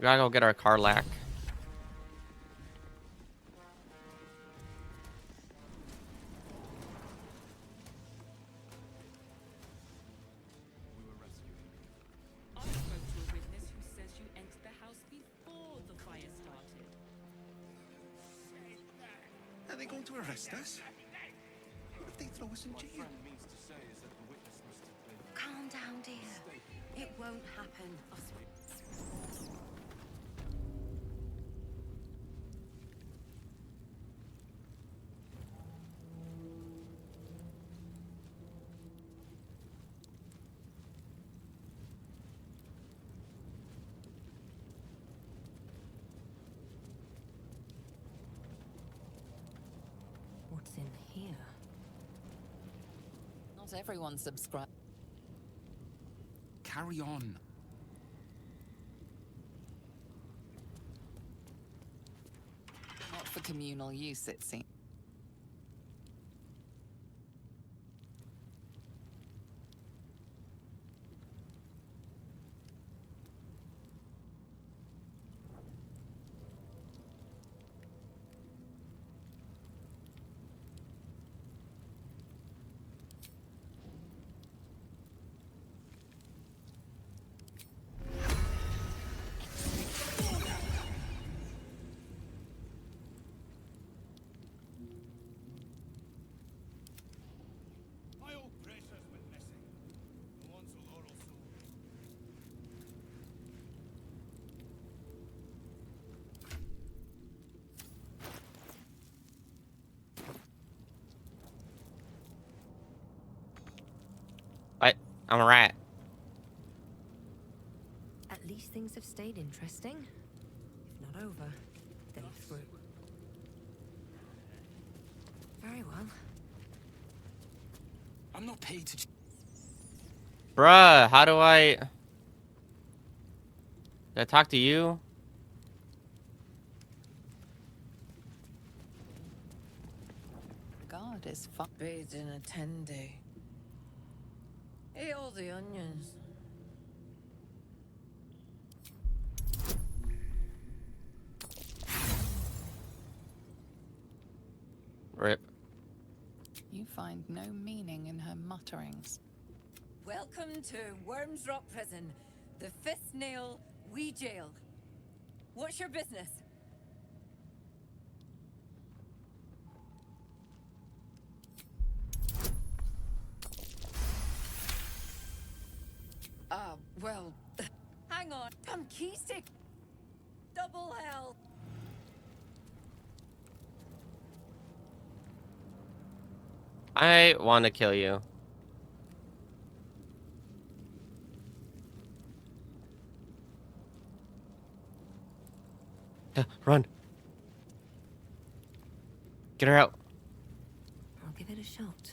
go get our Karlach. I spoke to a witness who says you entered the house before the fire started. Are they going to arrest us? What if they throw us in jail? Calm down, dear. It won't happen. I swear. What's in here? Not everyone subscribes. Carry on. Not for communal use, it seems. My old Gracer's been missing. The one's a laurel soul. What? I'm a rat. At least things have stayed interesting. If not over, then through. Very well. I'm not paid to. Bruh, how do I... Did I talk to you? God is fun. Bathed in a 10-day. Eat all the onions. Rip. You find no meaning in her mutterings. Welcome to Worms Rock Prison, the fifth nail we jail. What's your business? Well, hang on. Damn key stick. Double hell. I want to kill you. Run. Get her out. I'll give it a shot.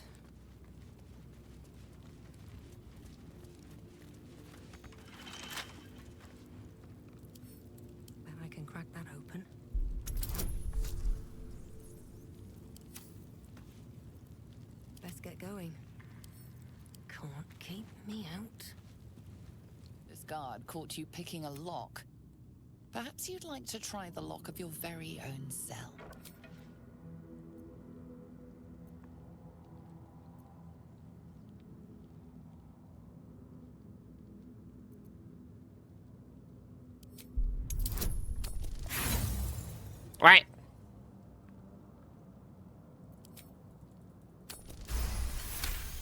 Bet I can crack that open. Let's get going. Can't keep me out. This guard caught you picking a lock. Perhaps you'd like to try the lock of your very own cell. Right.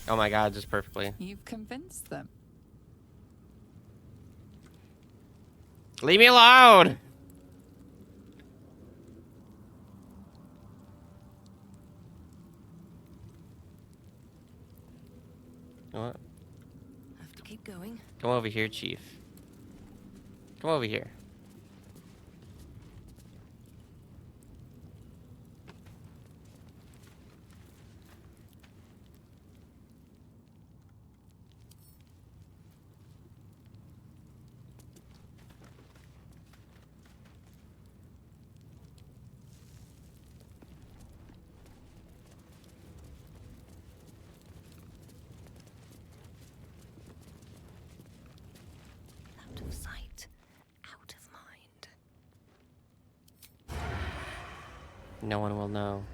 Oh my god, just perfectly. You've convinced them. Leave me alone! What? Have to keep going. Come over here, Chief. Come over here. Out of sight, out of mind. No one will know.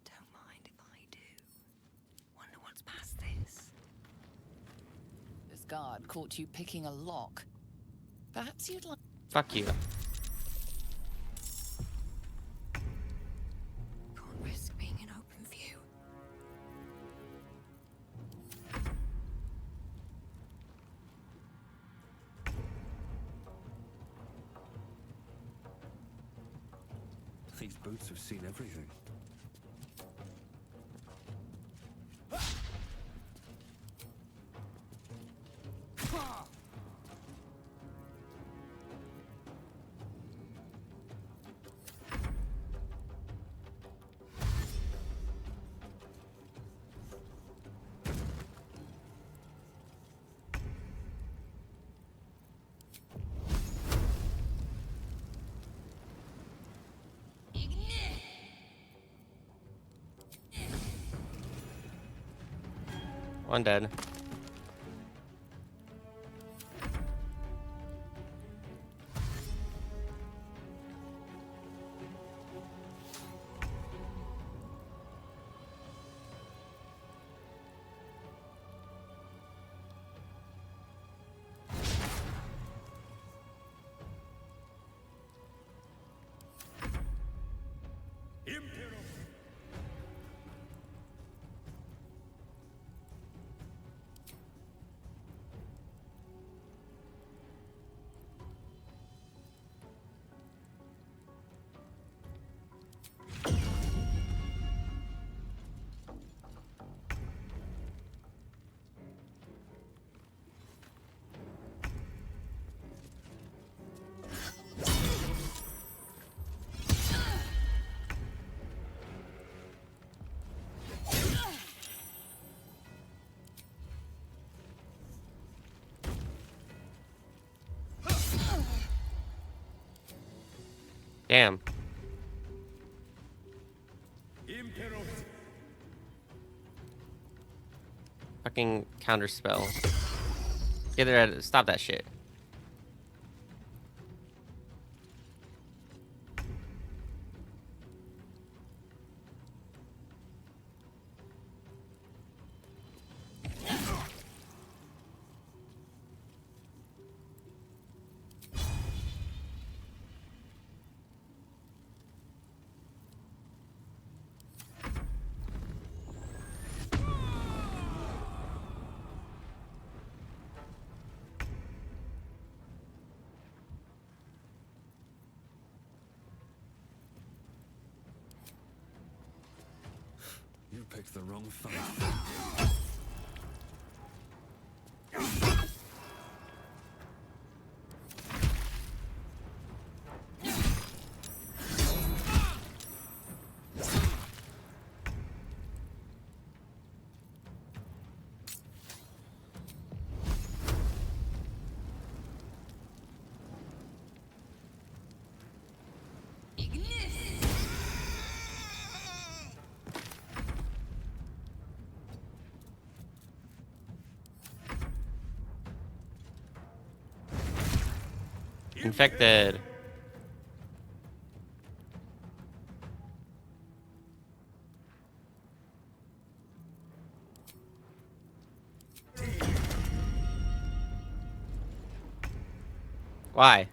Don't mind if I do. Wonder what's past this. This guard caught you picking a lock. Perhaps you'd like... Fuck you. Can't risk being in open These boots have seen everything. One dead. Damn. Fucking counter spell. Get there. Stop that shit. You picked the wrong fight. Infected. Why?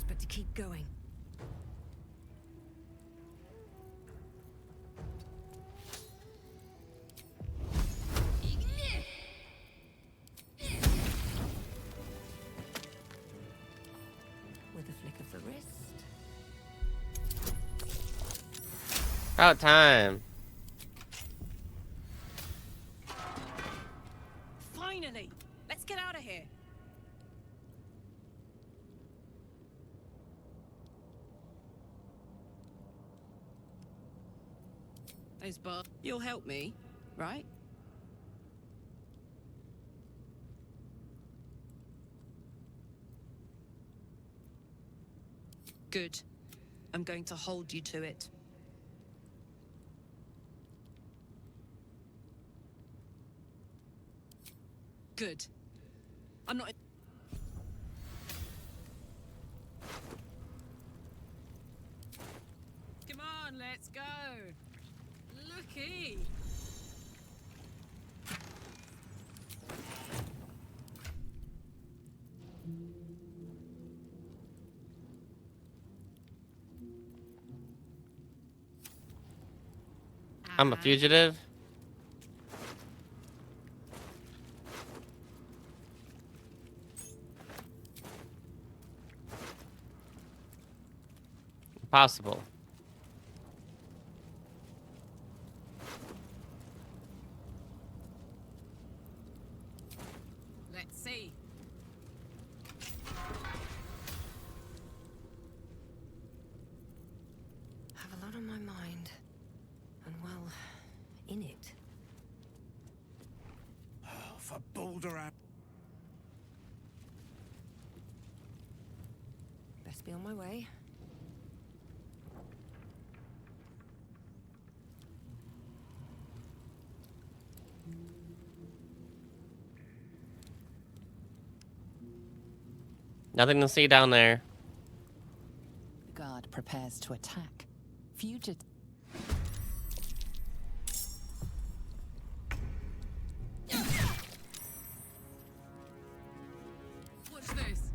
But to keep going. With a flick of the wrist. About time. Finally! Let's get out of here. Those bar. You'll help me, right? Good. I'm going to hold you to it. Good. I'm not. Come on, let's go. Looky. I'm a fugitive. Impossible. Let's see. Have a lot on my mind. And well, in it. Oh, for Boulder and... Best be on my way. Nothing to see down there. The guard prepares to attack. Fugitive. Watch this.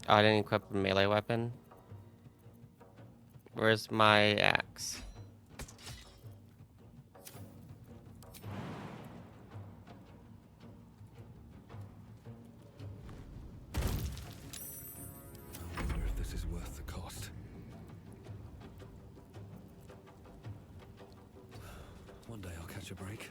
Oh, I didn't equip a melee weapon. Where's my axe? I wonder if this is worth the cost. One day I'll catch a break.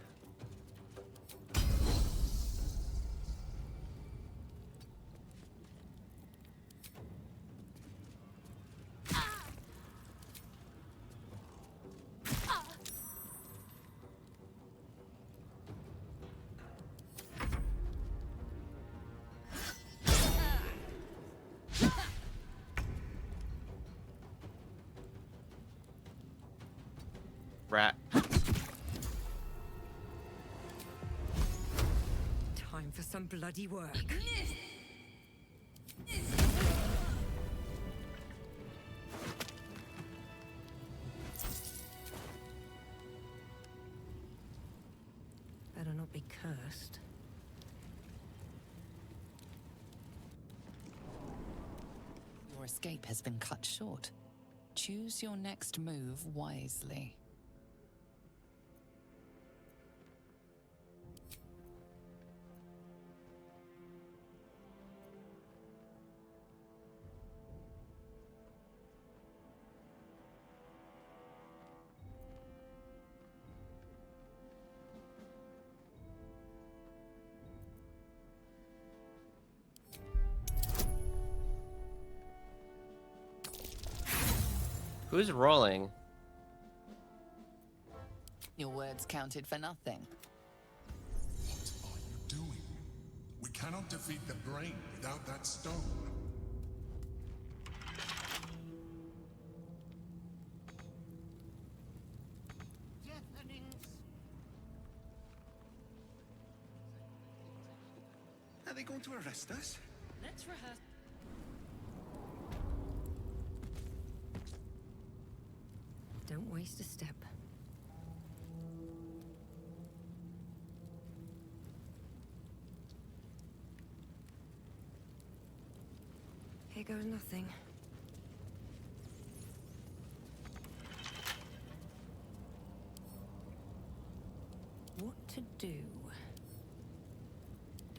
Rat. Time for some bloody work. Better not be cursed. Your escape has been cut short. Choose your next move wisely. Who's rolling? Your words counted for nothing. What are you doing? We cannot defeat the brain without that stone. Are they going to arrest us? Let's rehearse. Don't waste a step. Here goes nothing. What to do?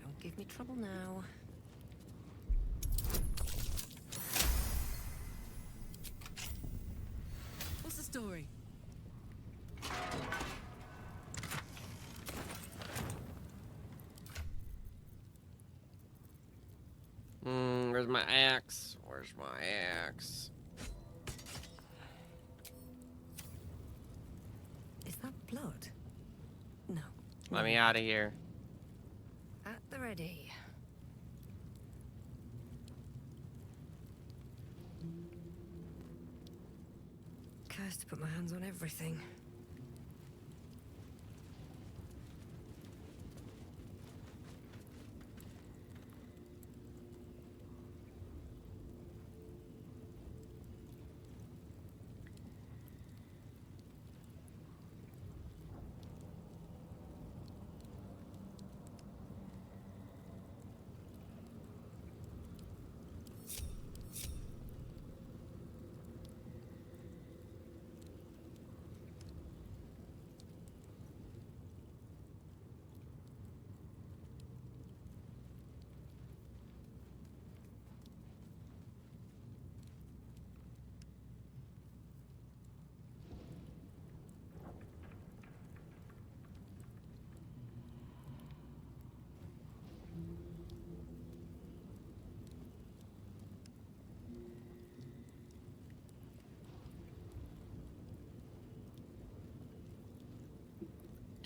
Don't give me trouble now. What's the story? Where's my axe? Where's my axe? Is that blood? No. Let me out of here. At the ready. Cursed to put my hands on everything.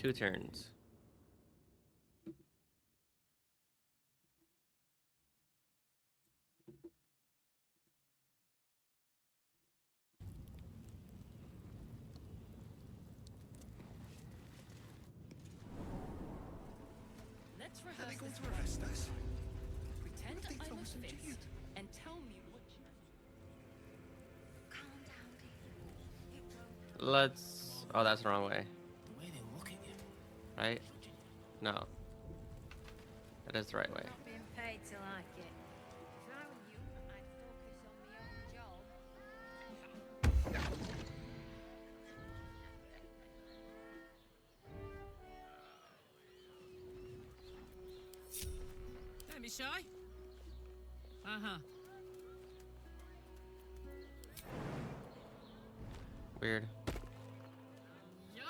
2 turns. Let's Are they rehearse going this to arrest us? Pretend What if they I'm throw a us in fist jail? and tell me what you... Calm down, dear. It won't. Let's... Oh, that's the wrong way. The way they look at you. Right? No. That is the right way. Not being paid to like it. If I were you, I'd focus on my own job. Don't be shy. Uh-huh. Weird. Yo!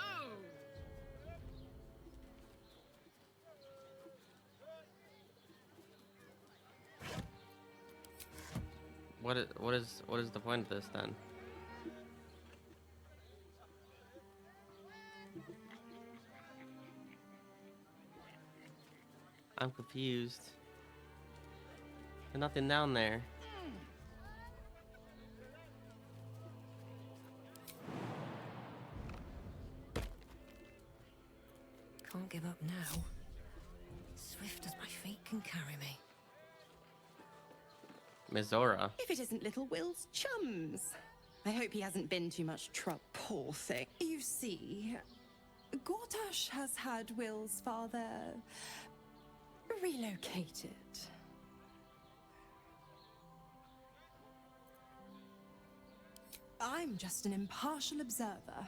What is the point of this then? I'm confused. There's nothing down there. Can't give up now. Swift as my feet can carry me. Mizora. If it isn't little Will's chums. I hope he hasn't been too much trouble, poor thing. You see, Gortash has had Will's father relocated. I'm just an impartial observer.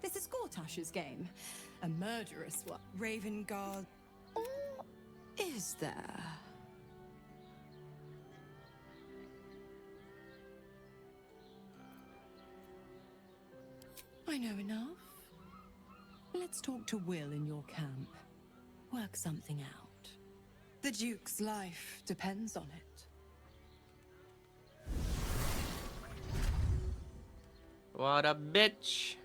This is Gortash's game. A murderous one. Raven Guard. Or is there? I know enough. Let's talk to Will in your camp. Work something out. The Duke's life depends on it. What a bitch.